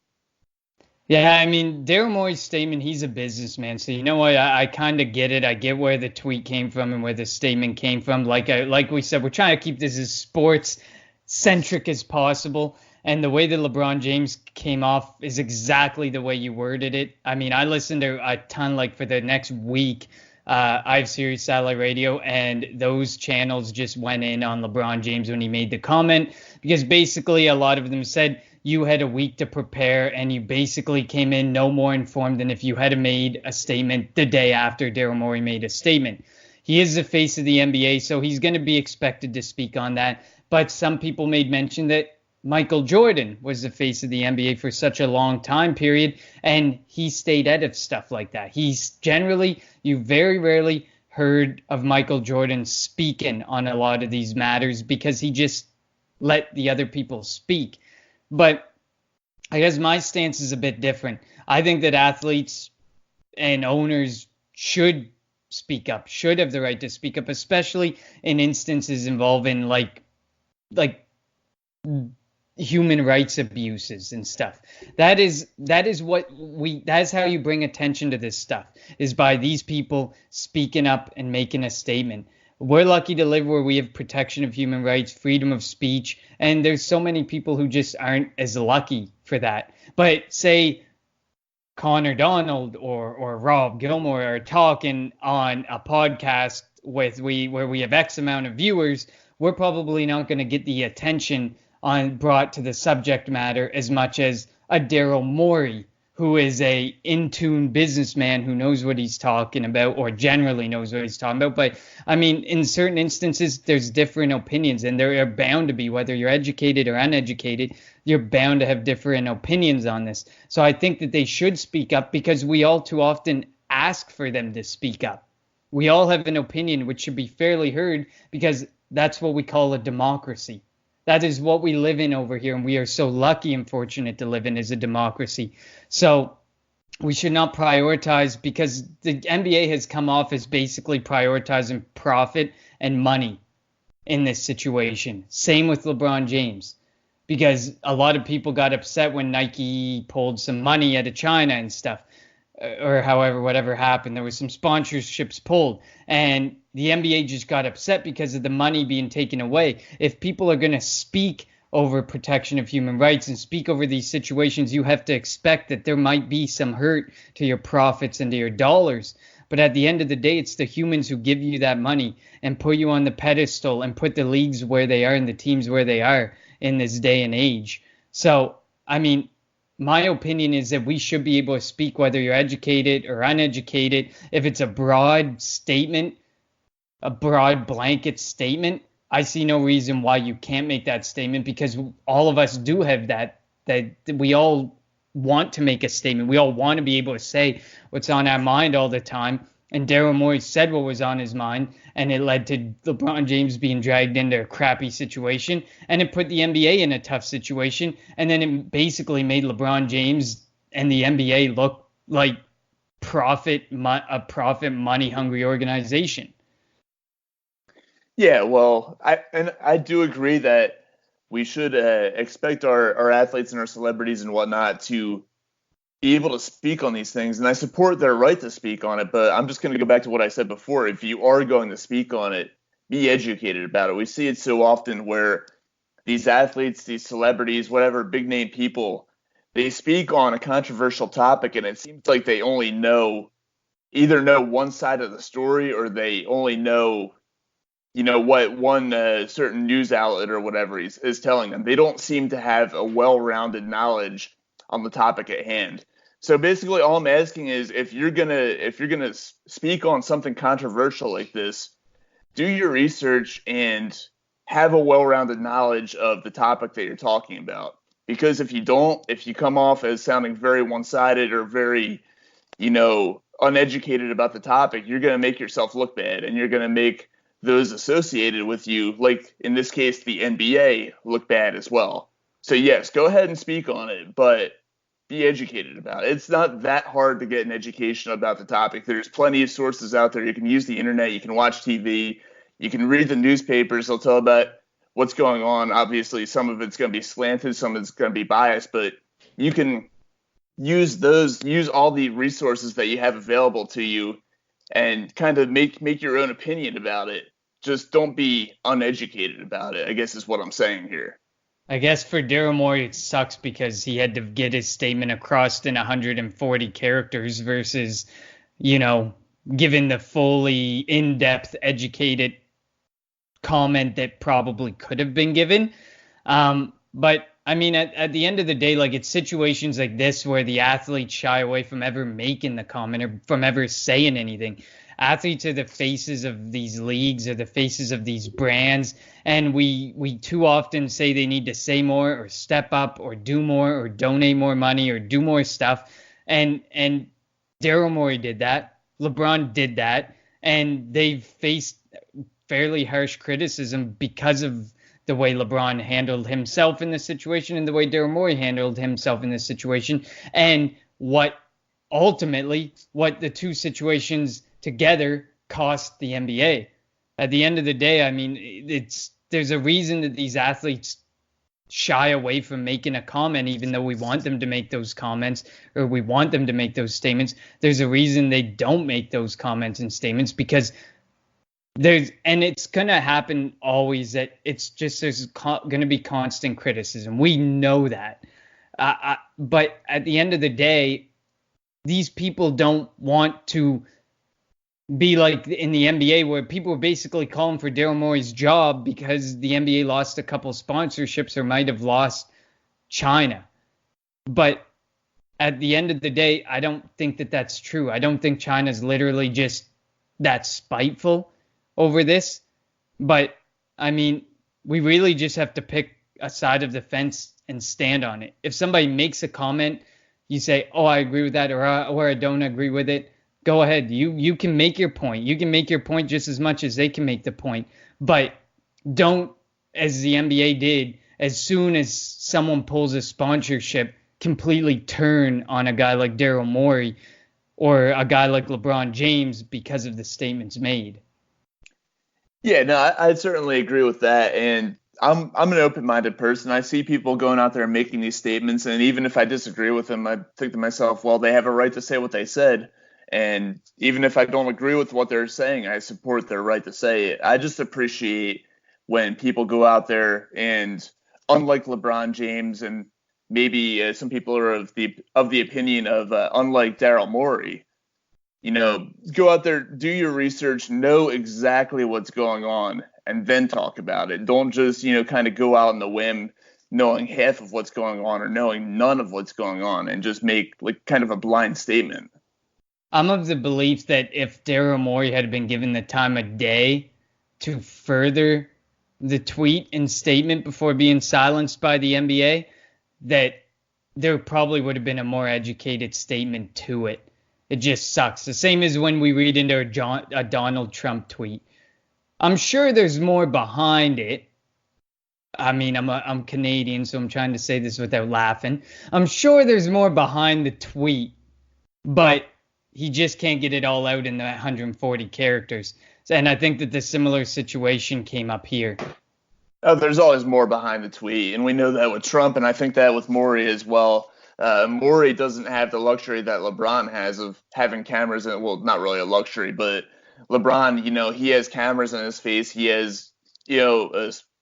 S3: Yeah, I mean, Daryl Morey's statement, he's a businessman. So you know what? I kind of get it. I get where the tweet came from and where the statement came from. Like we said, we're trying to keep this as sports-centric as possible. And the way that LeBron James came off is exactly the way you worded it. I mean, I listened to a ton, like for the next week, I have Sirius Satellite Radio, and those channels just went in on LeBron James when he made the comment. Because basically a lot of them said, you had a week to prepare and you basically came in no more informed than if you had made a statement the day after Daryl Morey made a statement. He is the face of the NBA, so he's going to be expected to speak on that. But some people made mention that Michael Jordan was the face of the NBA for such a long time period, and he stayed out of stuff like that. You very rarely heard of Michael Jordan speaking on a lot of these matters because he just let the other people speak. But I guess my stance is a bit different. I think that athletes and owners should speak up, should have the right to speak up, especially in instances involving like human rights abuses and stuff. That is how you bring attention to this stuff, is by these people speaking up and making a statement. We're lucky to live where we have protection of human rights, freedom of speech, and there's so many people who just aren't as lucky for that. But say Connor Donald or Rob Gilmore are talking on a podcast where we have X amount of viewers, we're probably not going to get the attention brought to the subject matter as much as a Daryl Morey, who is a in-tune businessman who knows what he's talking about, or generally knows what he's talking about. But I mean, in certain instances, there's different opinions, and there are bound to be, whether you're educated or uneducated, you're bound to have different opinions on this. So I think that they should speak up, because we all too often ask for them to speak up. We all have an opinion which should be fairly heard, because that's what we call a democracy. That is what we live in over here, and we are so lucky and fortunate to live in as a democracy. So we should not prioritize, because the NBA has come off as basically prioritizing profit and money in this situation. Same with LeBron James, because a lot of people got upset when Nike pulled some money out of China and stuff, or however, whatever happened. There was some sponsorships pulled, and the NBA just got upset because of the money being taken away. If people are going to speak over protection of human rights and speak over these situations, you have to expect that there might be some hurt to your profits and to your dollars. But at the end of the day, it's the humans who give you that money and put you on the pedestal and put the leagues where they are and the teams where they are in this day and age. So, I mean, my opinion is that we should be able to speak whether you're educated or uneducated. If it's a broad statement, a broad blanket statement, I see no reason why you can't make that statement, because all of us do have that we all want to make a statement. We all want to be able to say what's on our mind all the time. And Daryl Morey said what was on his mind, and it led to LeBron James being dragged into a crappy situation, and it put the NBA in a tough situation, and then it basically made LeBron James and the NBA look like a profit money hungry organization.
S4: Yeah, well, I do agree that we should expect our athletes and our celebrities and whatnot to be able to speak on these things, and I support their right to speak on it. But I'm just going to go back to what I said before. If you are going to speak on it, be educated about it. We see it so often where these athletes, these celebrities, whatever, big name people, they speak on a controversial topic, and it seems like they only either know one side of the story, or they only know what one certain news outlet or whatever is telling them. They don't seem to have a well-rounded knowledge on the topic at hand. So basically, all I'm asking is, if you're gonna speak on something controversial like this, do your research and have a well-rounded knowledge of the topic that you're talking about. Because if you come off as sounding very one-sided or very, uneducated about the topic, you're gonna make yourself look bad, and you're gonna make those associated with you, like in this case the NBA, look bad as well. So yes, go ahead and speak on it, but be educated about it. It's not that hard to get an education about the topic. There's plenty of sources out there. You can use the internet, you can watch TV, you can read the newspapers. They'll tell about what's going on. Obviously, some of it's going to be slanted, some of it's going to be biased, but you can use all the resources that you have available to you and kind of make your own opinion about it. Just don't be uneducated about it, I guess is what I'm saying here.
S3: I guess for Daryl Morey, it sucks because he had to get his statement across in 140 characters versus, given the fully in-depth, educated comment that probably could have been given. But I mean, at the end of the day, like, it's situations like this where the athletes shy away from ever making the comment or from ever saying anything. Athletes are the faces of these leagues, or the faces of these brands, and we too often say they need to say more or step up or do more or donate more money or do more stuff. And Daryl Morey did that. LeBron did that, and they've faced fairly harsh criticism because of the way LeBron handled himself in this situation and the way Daryl Morey handled himself in this situation, and what the two situations together cost the NBA. At the end of the day, I mean, there's a reason that these athletes shy away from making a comment, even though we want them to make those comments or we want them to make those statements. There's a reason they don't make those comments and statements, because it's going to happen always, that there's going to be constant criticism. We know that. But at the end of the day, these people don't want to be like in the NBA where people were basically calling for Daryl Morey's job because the NBA lost a couple sponsorships or might have lost China. But at the end of the day, I don't think that that's true. I don't think China's literally just that spiteful over this. But I mean, we really just have to pick a side of the fence and stand on it. If somebody makes a comment, you say, "Oh, I agree with that," or I don't agree with it. Go ahead. You can make your point. You can make your point just as much as they can make the point. But don't, as the NBA did, as soon as someone pulls a sponsorship, completely turn on a guy like Daryl Morey or a guy like LeBron James because of the statements made.
S4: Yeah, no, I'd certainly agree with that. And I'm an open-minded person. I see people going out there and making these statements, and even if I disagree with them, I think to myself, well, they have a right to say what they said. And even if I don't agree with what they're saying, I support their right to say it. I just appreciate when people go out there and, unlike LeBron James, and maybe some people are of the opinion of unlike Daryl Morey, go out there, do your research, know exactly what's going on, and then talk about it. Don't just, kind of go out on the whim knowing half of what's going on or knowing none of what's going on and just make like kind of a blind statement.
S3: I'm of the belief that if Daryl Morey had been given the time of day to further the tweet and statement before being silenced by the NBA, that there probably would have been a more educated statement to it. It just sucks. The same as when we read into a Donald Trump tweet. I'm sure there's more behind it. I mean, I'm Canadian, so I'm trying to say this without laughing. I'm sure there's more behind the tweet, but he just can't get it all out in the 140 characters. And I think that the similar situation came up here.
S4: Oh, there's always more behind the tweet, and we know that with Trump, and I think that with Morey as well. Morey doesn't have the luxury that LeBron has of having cameras, and well, not really a luxury, but LeBron, he has cameras in his face. He has,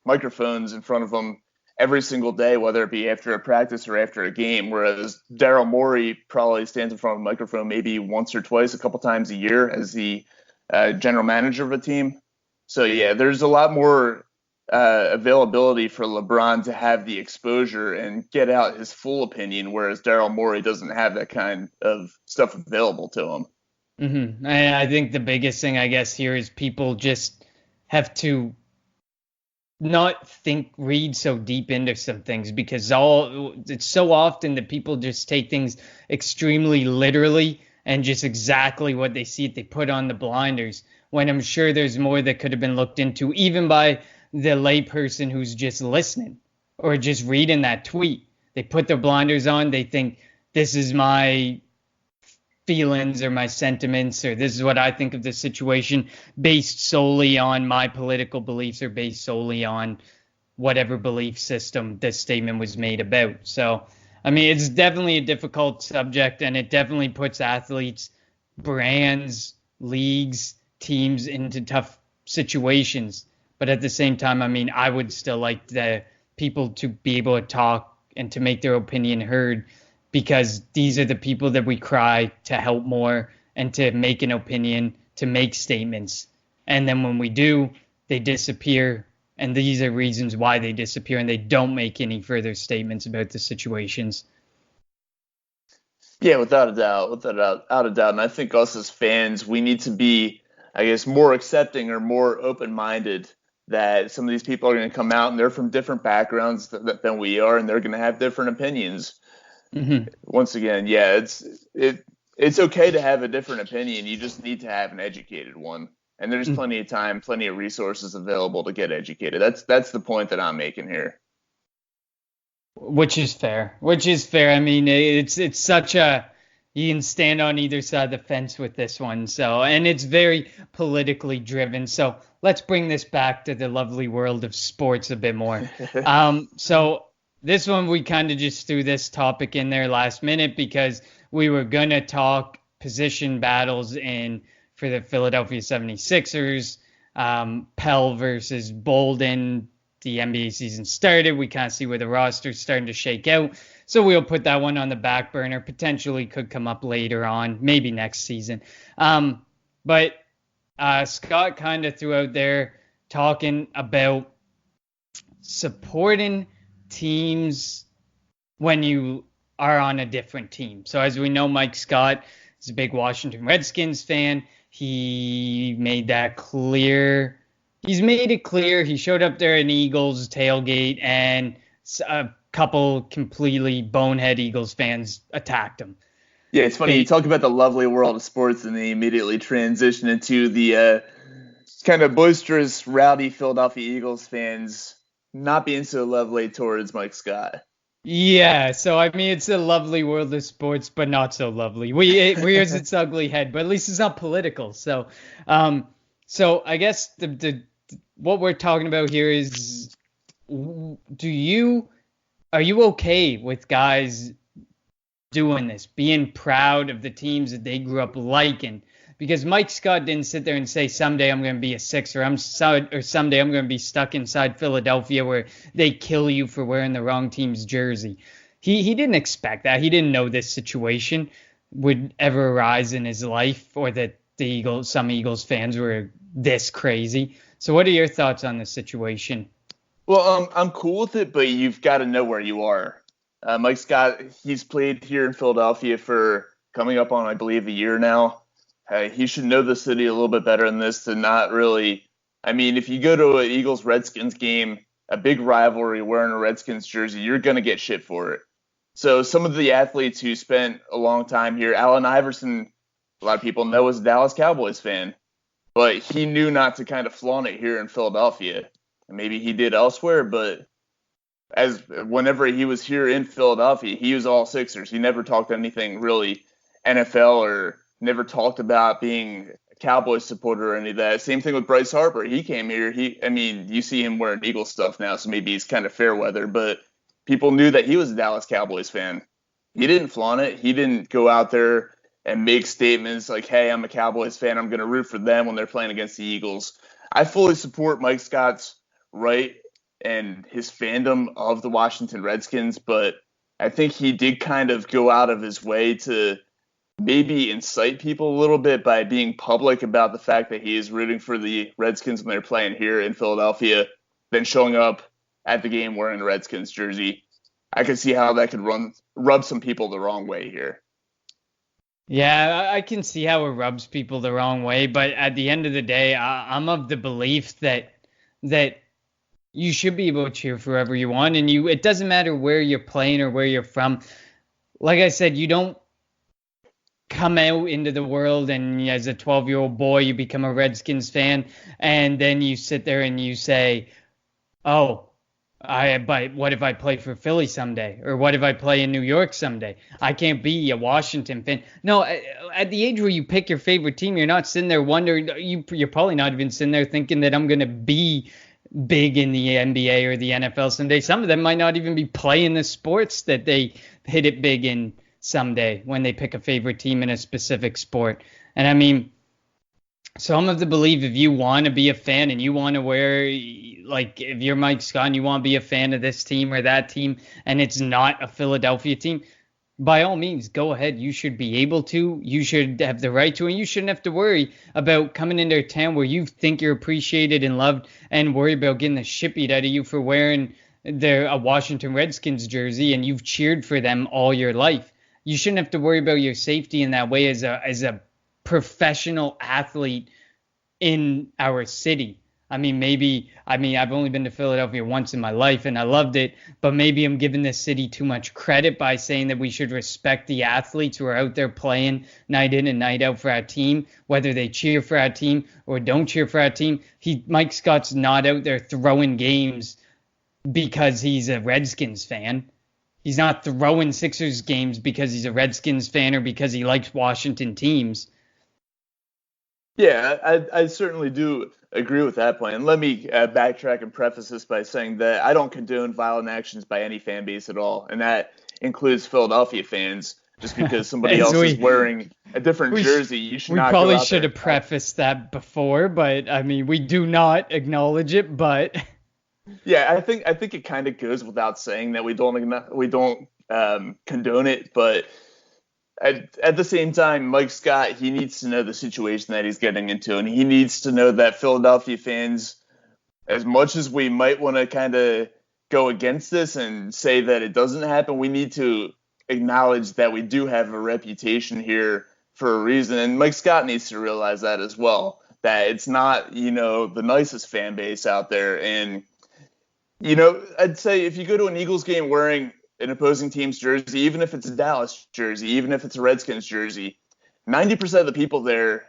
S4: microphones in front of him every single day, whether it be after a practice or after a game. Whereas Daryl Morey probably stands in front of a microphone maybe once or twice, a couple times a year as the general manager of a team. So yeah, there's a lot more availability for LeBron to have the exposure and get out his full opinion, whereas Daryl Morey doesn't have that kind of stuff available to him.
S3: Mm-hmm. I think the biggest thing, I guess, here is people just have to not read so deep into some things, because it's so often that people just take things extremely literally and just exactly what they see it, they put on the blinders, when I'm sure there's more that could have been looked into, even by the layperson who's just listening or just reading that tweet. They put their blinders on. They think this is my feelings or my sentiments, or this is what I think of the situation, based solely on my political beliefs or based solely on whatever belief system this statement was made about. So, I mean, it's definitely a difficult subject, and it definitely puts athletes, brands, leagues, teams into tough situations. But at the same time, I mean, I would still like the people to be able to talk and to make their opinion heard, because these are the people that we cry to help more and to make an opinion, to make statements. And then when we do, they disappear. And these are reasons why they disappear, and they don't make any further statements about the situations.
S4: Yeah, without a doubt. And I think us as fans, we need to be, I guess, more accepting or more open-minded that some of these people are going to come out and they're from different backgrounds than we are, and they're going to have different opinions. Mm-hmm. Once again, yeah, it's okay to have a different opinion. You just need to have an educated one. And there's plenty of time, plenty of resources available to get educated. That's the point that I'm making here.
S3: Which is fair. I mean, it's such a, you can stand on either side of the fence with this one. So, and it's very politically driven. So let's bring this back to the lovely world of sports a bit more. So this one, we kind of just threw this topic in there last minute because we were going to talk position battles for the Philadelphia 76ers, Pell versus Bolden. The NBA season started. We can't see where the roster's starting to shake out. So we'll put that one on the back burner. Potentially could come up later on, maybe next season. But Scott kind of threw out there talking about supporting teams when you are on a different team. So as we know, Mike Scott is a big Washington Redskins fan. He made that clear. He's made it clear. He showed up there in Eagles tailgate, and a couple completely bonehead Eagles fans attacked him.
S4: Yeah, it's funny. You talk about the lovely world of sports, and they immediately transition into the kind of boisterous, rowdy Philadelphia Eagles fans not being so lovely towards Mike Scott.
S3: Yeah, so I mean, it's a lovely world of sports, but not so lovely. It rears its ugly head, but at least it's not political. So, so I guess the what we're talking about here is, are you okay with guys doing this, being proud of the teams that they grew up liking? Because Mike Scott didn't sit there and say, someday I'm going to be a Sixer, or someday I'm going to be stuck inside Philadelphia where they kill you for wearing the wrong team's jersey. He didn't expect that. He didn't know this situation would ever arise in his life, or that some Eagles fans were this crazy. So what are your thoughts on this situation?
S4: Well, I'm cool with it, but you've got to know where you are. Mike Scott, he's played here in Philadelphia for coming up on, I believe, a year now. He should know the city a little bit better than this to not really. I mean, if you go to an Eagles-Redskins game, a big rivalry, wearing a Redskins jersey, you're going to get shit for it. So some of the athletes who spent a long time here, Allen Iverson, a lot of people know, was a Dallas Cowboys fan, but he knew not to kind of flaunt it here in Philadelphia. Maybe he did elsewhere, but as whenever he was here in Philadelphia, he was all Sixers. He never talked anything really NFL, or never talked about being a Cowboys supporter or any of that. Same thing with Bryce Harper. He came here. You see him wearing Eagles stuff now, so maybe he's kind of fair weather, but people knew that he was a Dallas Cowboys fan. He didn't flaunt it. He didn't go out there and make statements like, hey, I'm a Cowboys fan, I'm going to root for them when they're playing against the Eagles. I fully support Mike Scott's right and his fandom of the Washington Redskins, but I think he did kind of go out of his way to maybe incite people a little bit by being public about the fact that he is rooting for the Redskins when they're playing here in Philadelphia, then showing up at the game wearing a Redskins jersey. I can see how that could rub some people the wrong way here.
S3: Yeah, I can see how it rubs people the wrong way, but at the end of the day, I'm of the belief that you should be able to cheer for whoever you want, and it doesn't matter where you're playing or where you're from. Like I said, you don't come out into the world and as a 12-year-old boy you become a Redskins fan, and then you sit there and you say, oh, but what if I play for Philly someday? Or what if I play in New York someday? I can't be a Washington fan. No, at the age where you pick your favorite team, you're not sitting there wondering, you're probably not even sitting there thinking that I'm going to be big in the NBA or the NFL someday. Some of them might not even be playing the sports that they hit it big in someday when they pick a favorite team in a specific sport. And I mean, so I'm of the belief if you want to be a fan and you want to wear, like if you're Mike Scott and you want to be a fan of this team or that team and it's not a Philadelphia team, by all means, go ahead. You should be able to. You should have the right to, and you shouldn't have to worry about coming into a town where you think you're appreciated and loved and worry about getting the shit beat out of you for wearing a Washington Redskins jersey and you've cheered for them all your life. You shouldn't have to worry about your safety in that way as a professional athlete in our city. I've only been to Philadelphia once in my life and I loved it, but maybe I'm giving this city too much credit by saying that we should respect the athletes who are out there playing night in and night out for our team, whether they cheer for our team or don't cheer for our team. Mike Scott's not out there throwing games because he's a Redskins fan. He's not throwing Sixers games because he's a Redskins fan or because he likes Washington teams.
S4: Yeah, I certainly do agree with that point. And let me backtrack and preface this by saying that I don't condone violent actions by any fan base at all. And that includes Philadelphia fans. Just because somebody else is wearing a different jersey, you should not go out there.
S3: We probably should have prefaced that before, but I mean, we do not acknowledge it, but...
S4: Yeah, I think it kind of goes without saying that we don't condone it, but at the same time, Mike Scott, he needs to know the situation that he's getting into, and he needs to know that Philadelphia fans, as much as we might want to kind of go against this and say that it doesn't happen, we need to acknowledge that we do have a reputation here for a reason. And Mike Scott needs to realize that as well, that it's not, the nicest fan base out there. And, I'd say if you go to an Eagles game wearing an opposing team's jersey, even if it's a Dallas jersey, even if it's a Redskins jersey, 90% of the people there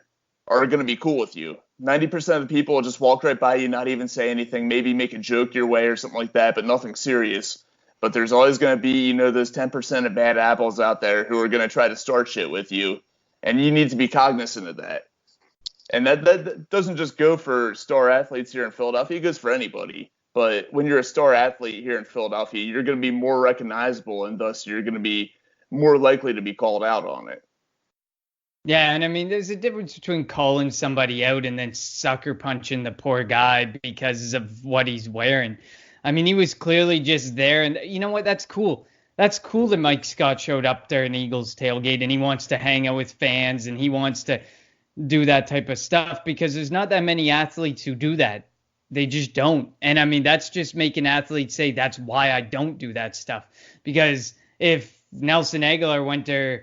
S4: are going to be cool with you. 90% of the people will just walk right by you, not even say anything, maybe make a joke your way or something like that, but nothing serious. But there's always going to be, those 10% of bad apples out there who are going to try to start shit with you. And you need to be cognizant of that. And that doesn't just go for star athletes here in Philadelphia. It goes for anybody. But when you're a star athlete here in Philadelphia, you're going to be more recognizable, and thus you're going to be more likely to be called out on it.
S3: Yeah, and I mean, there's a difference between calling somebody out and then sucker punching the poor guy because of what he's wearing. I mean, he was clearly just there, and you know what? That's cool. That's cool that Mike Scott showed up there in Eagles tailgate, and he wants to hang out with fans, and he wants to do that type of stuff, because there's not that many athletes who do that. They just don't. And I mean, that's just making athletes say, that's why I don't do that stuff. Because if Nelson Aguilar went to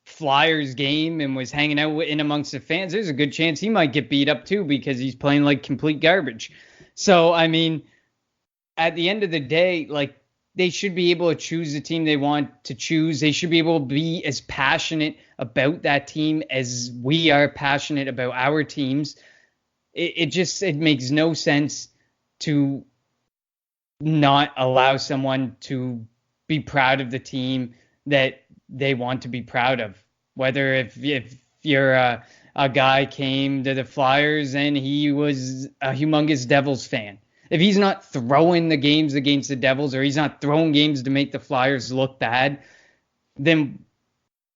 S3: Flyers game and was hanging out in amongst the fans, there's a good chance he might get beat up too, because he's playing like complete garbage. So, I mean, at the end of the day, like, they should be able to choose the team they want to choose. They should be able to be as passionate about that team as we are passionate about our teams. It makes no sense to not allow someone to be proud of the team that they want to be proud of. Whether if you're a guy came to the Flyers and he was a humongous Devils fan, if he's not throwing the games against the Devils, or he's not throwing games to make the Flyers look bad, then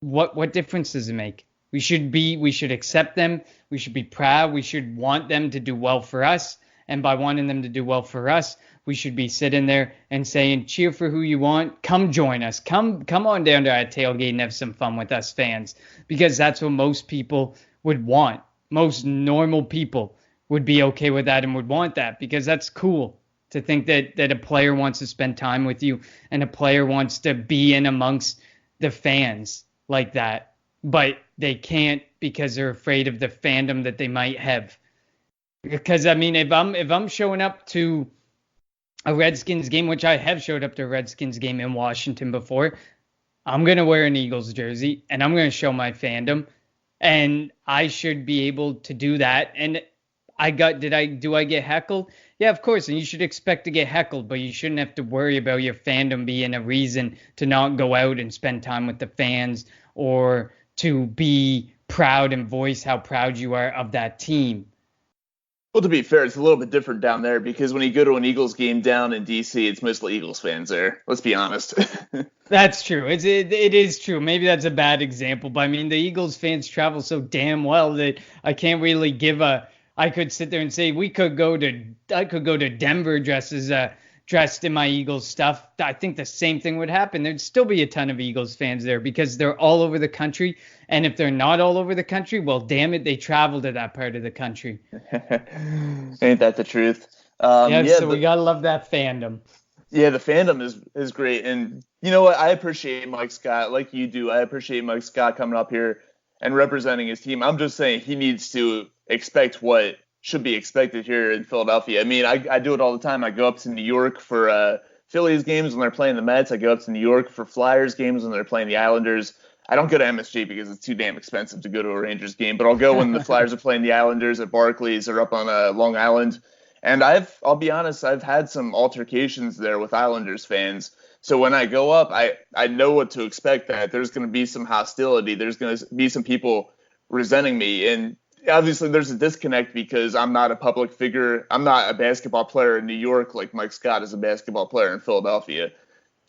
S3: what difference does it make? We should accept them. We should be proud. We should want them to do well for us. And by wanting them to do well for us, we should be sitting there and saying, cheer for who you want. Come join us. Come on down to our tailgate and have some fun with us fans, because that's what most people would want. Most normal people would be okay with that and would want that, because that's cool to think that a player wants to spend time with you and a player wants to be in amongst the fans like that. But they can't, because they're afraid of the fandom that they might have. Because I mean, if I'm showing up to a Redskins game, which I have showed up to a Redskins game in Washington before, I'm going to wear an Eagles jersey and I'm going to show my fandom, and I should be able to do that. And do I get heckled? Yeah, of course. And you should expect to get heckled, but you shouldn't have to worry about your fandom being a reason to not go out and spend time with the fans, or to be proud and voice how proud you are of that team.
S4: Well, to be fair, it's a little bit different down there, because when you go to an Eagles game down in D.C., it's mostly Eagles fans there. Let's be honest.
S3: That's true. It is true. Maybe that's a bad example, but I mean, the Eagles fans travel so damn well that I can't really I could sit there and say I could go to Denver dressed in my Eagles stuff. I think the same thing would happen. There'd still be a ton of Eagles fans there, because they're all over the country. And if they're not all over the country, well, damn it, they travel to that part of the country.
S4: Ain't that the truth?
S3: So we gotta love that fandom.
S4: Yeah, the fandom is great. And you know what? I appreciate Mike Scott, like you do. I appreciate Mike Scott coming up here and representing his team. I'm just saying he needs to expect what should be expected here in Philadelphia. I mean, I do it all the time. I go up to New York for Phillies games when they're playing the Mets. I go up to New York for Flyers games when they're playing the Islanders. I don't go to MSG because it's too damn expensive to go to a Rangers game, but I'll go when the Flyers are playing the Islanders at Barclays or up on Long Island. And I'll be honest, I've had some altercations there with Islanders fans. So when I go up, I know what to expect, that there's going to be some hostility. There's going to be some people resenting me. And obviously there's a disconnect, because I'm not a public figure. I'm not a basketball player in New York like Mike Scott is a basketball player in Philadelphia.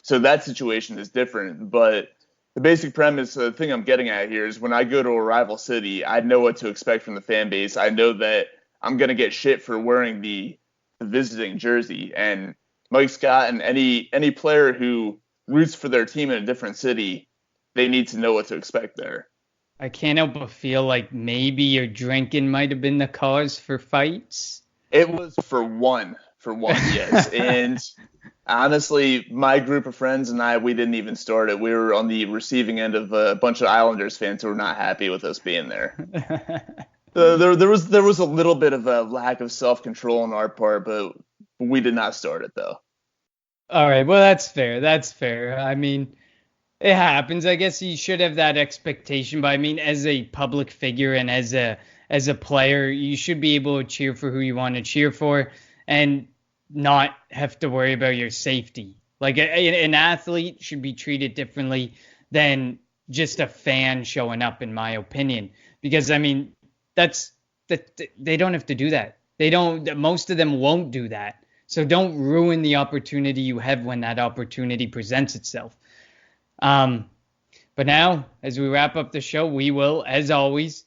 S4: So that situation is different. But the basic premise, the thing I'm getting at here, is when I go to a rival city, I know what to expect from the fan base. I know that I'm going to get shit for wearing the visiting jersey. And Mike Scott and any player who roots for their team in a different city, they need to know what to expect there.
S3: I can't help but feel like maybe your drinking might have been the cause for fights.
S4: It was for one, yes. And honestly, my group of friends and I, we didn't even start it. We were on the receiving end of a bunch of Islanders fans who were not happy with us being there. There was a little bit of a lack of self-control on our part, but we did not start it though.
S3: All right, well that's fair. That's fair. I mean, it happens. I guess you should have that expectation, but I mean, as a public figure and as a player, you should be able to cheer for who you want to cheer for and not have to worry about your safety. Like an athlete should be treated differently than just a fan showing up, in my opinion. Because I mean, they don't have to do that. They don't. Most of them won't do that. So don't ruin the opportunity you have when that opportunity presents itself. But now, as we wrap up the show, we will, as always,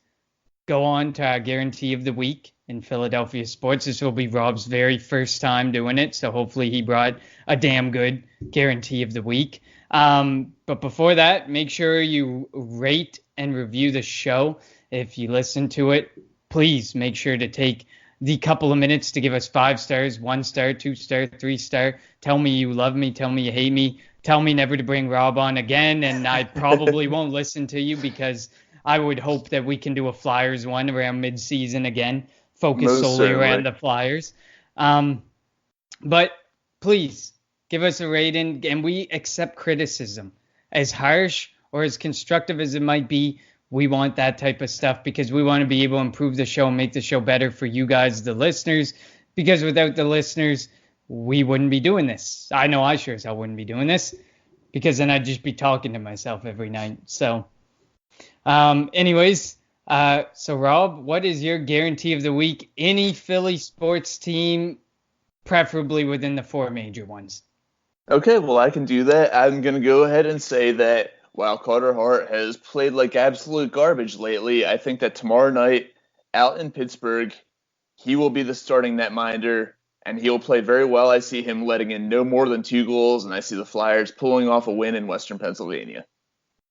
S3: go on to our guarantee of the week in Philadelphia sports. This will be Rob's very first time doing it, so hopefully he brought a damn good guarantee of the week. But before that, make sure you rate and review the show. If you listen to it, please make sure to take the couple of minutes to give us 5 stars, 1 star, 2 star, 3 star. Tell me you love me. Tell me you hate me. Tell me never to bring Rob on again, and I probably won't listen to you because I would hope that we can do a Flyers one around mid-season again, focus
S4: Most
S3: solely
S4: certainly.
S3: around the Flyers. But please give us a rating, and we accept criticism. As harsh or as constructive as it might be, we want that type of stuff because we want to be able to improve the show and make the show better for you guys, the listeners, because without the listeners, we wouldn't be doing this. I know I sure as hell wouldn't be doing this because then I'd just be talking to myself every night. So anyways, so Rob, what is your guarantee of the week? Any Philly sports team, preferably within the 4 major ones.
S4: Okay, well, I can do that. I'm going to go ahead and say that while Carter Hart has played like absolute garbage lately, I think that tomorrow night out in Pittsburgh, he will be the starting netminder, and he'll play very well. I see him letting in no more than 2 goals, and I see the Flyers pulling off a win in Western Pennsylvania.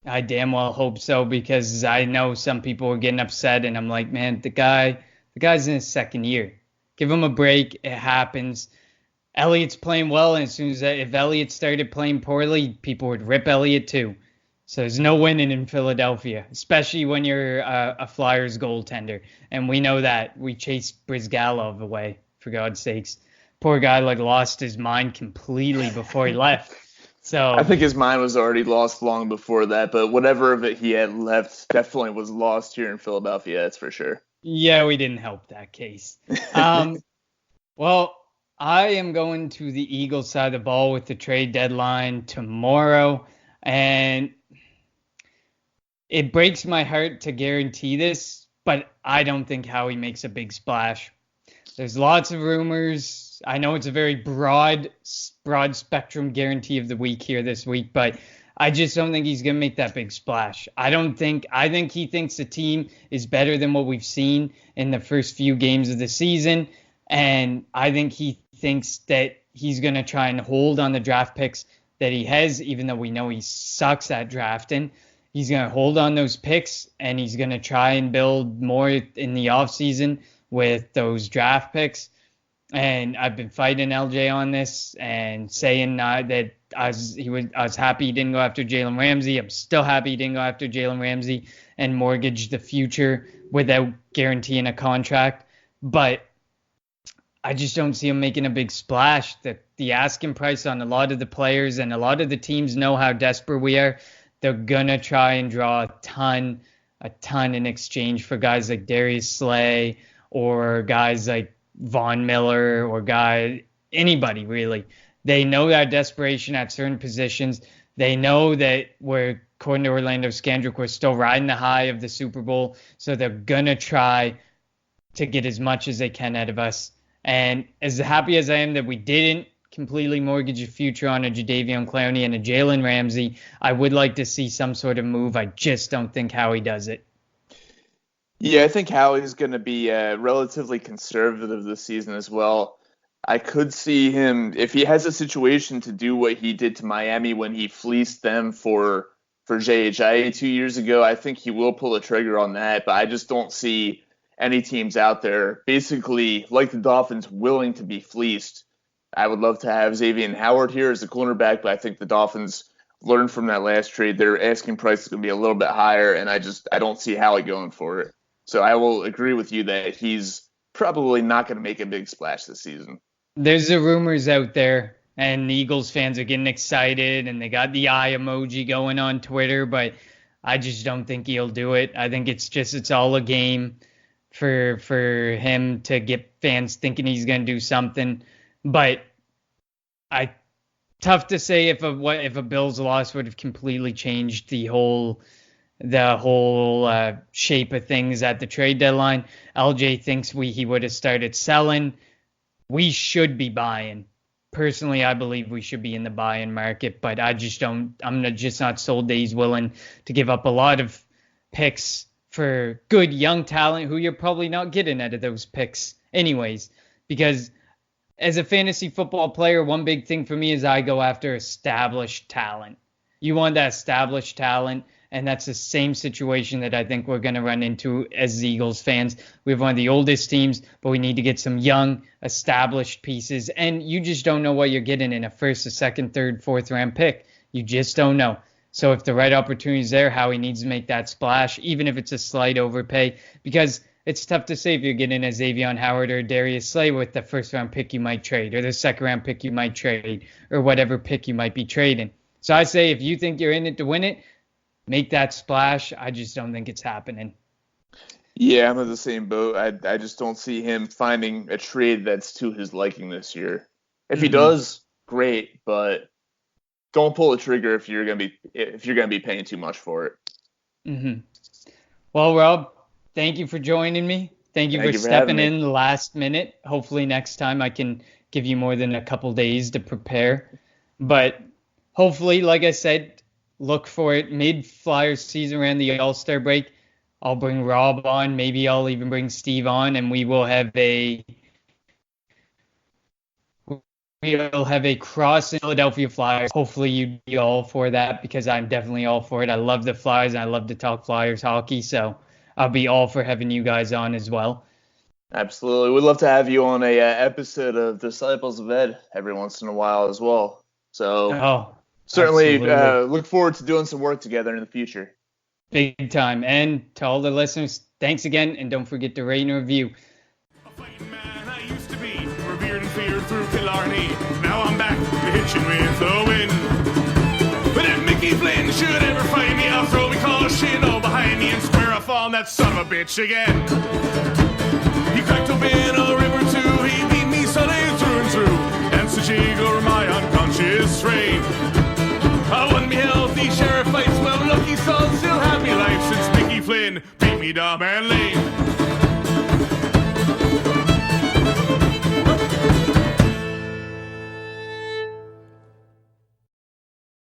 S3: I damn well hope so because I know some people are getting upset, and I'm like, man, the guy's in his second year. Give him a break. It happens. Elliott's playing well, and as soon as if Elliott started playing poorly, people would rip Elliott too. So there's no winning in Philadelphia, especially when you're a Flyers goaltender. And we know that. We chased Brizgalov away, for God's sakes. Poor guy lost his mind completely before he left. So
S4: I think his mind was already lost long before that, but whatever of it he had left definitely was lost here in Philadelphia, that's for sure.
S3: yeah, we didn't help that case. Well, I am going to the Eagles side of the ball with the trade deadline tomorrow, and it breaks my heart to guarantee this, but I don't think Howie makes a big splash. There's lots of rumors. I know it's a very broad spectrum guarantee of the week here this week, but I just don't think he's going to make that big splash. I think he thinks the team is better than what we've seen in the first few games of the season, and I think he thinks that he's going to try and hold on the draft picks that he has, even though we know he sucks at drafting. He's going to hold on those picks, and he's going to try and build more in the offseason with those draft picks. And I've been fighting LJ on this and saying that I was happy he didn't go after Jalen Ramsey. I'm still happy he didn't go after Jalen Ramsey and mortgage the future without guaranteeing a contract. But I just don't see him making a big splash. That the asking price on a lot of the players and a lot of the teams know how desperate we are. They're gonna try and draw a ton in exchange for guys like Darius Slay or guys like Von Miller or anybody really. They know that desperation at certain positions. They know that we're, according to Orlando Skandrick, we're still riding the high of the Super Bowl. So they're gonna try to get as much as they can out of us. And as happy as I am that we didn't completely mortgage a future on a Jadeveon Clowney and a Jalen Ramsey, I would like to see some sort of move. I just don't think Howie does it.
S4: Yeah, I think Howie's going to be relatively conservative this season as well. I could see him, if he has a situation to do what he did to Miami when he fleeced them for for JHIA 2 years ago. I think he will pull the trigger on that, but I just don't see any teams out there, basically like the Dolphins, willing to be fleeced. I would love to have Xavier Howard here as a cornerback, but I think the Dolphins learned from that last trade. Their asking price is going to be a little bit higher, and I don't see Howie going for it. So I will agree with you that he's probably not going to make a big splash this season.
S3: There's the rumors out there, and the Eagles fans are getting excited, and they got the eye emoji going on Twitter, but I just don't think he'll do it. I think it's all a game for him to get fans thinking he's going to do something. But tough to say if a Bills loss would have completely changed the whole shape of things at the trade deadline. LJ thinks he would have started selling. We should be buying. Personally, I believe we should be in the buy-in market, but I'm just not sold that he's willing to give up a lot of picks for good young talent who you're probably not getting out of those picks anyways. Because as a fantasy football player, one big thing for me is I go after established talent. You want that established talent, and that's the same situation that I think we're going to run into as Eagles fans. We have one of the oldest teams, but we need to get some young, established pieces, and you just don't know what you're getting in a first, a second, third, fourth round pick. You just don't know. So if the right opportunity is there, Howie needs to make that splash, even if it's a slight overpay, because it's tough to say if you're getting a Xavier Howard or Darius Slay with the first round pick you might trade, or the second round pick you might trade, or whatever pick you might be trading. So I say if you think you're in it to win it, make that splash. I just don't think it's happening.
S4: Yeah, I'm in the same boat. I just don't see him finding a trade that's to his liking this year. If he does, great, but don't pull the trigger if you're gonna be paying too much for it.
S3: Mm-hmm. Well, Rob, thank you for joining me. Thank you for stepping in the last minute. Hopefully next time I can give you more than a couple days to prepare. But hopefully, like I said, look for it mid-Flyers season around the All-Star break. I'll bring Rob on. Maybe I'll even bring Steve on, and we will have a cross in Philadelphia Flyers. Hopefully you'd be all for that, because I'm definitely all for it. I love the Flyers, and I love to talk Flyers hockey, so I'll be all for having you guys on as well.
S4: Absolutely. We'd love to have you on a episode of Disciples of Ed every once in a while as well. So certainly look forward to doing some work together in the future.
S3: Big time. And to all the listeners, thanks again, and don't forget to rate and review.
S2: A fighting man I used to be, revered and feared through Killarney. Now I'm back to hitching with the wind. But if Mickey Flynn should ever find me, I'll throw me caution all behind me and square off on that son of a bitch again. He cracked open a river too, he beat me Sunday through and through, and such eager my unconscious frame. I won me healthy sheriff fights, well lucky son, still have me life since Mickey Flynn beat me dumb and lame.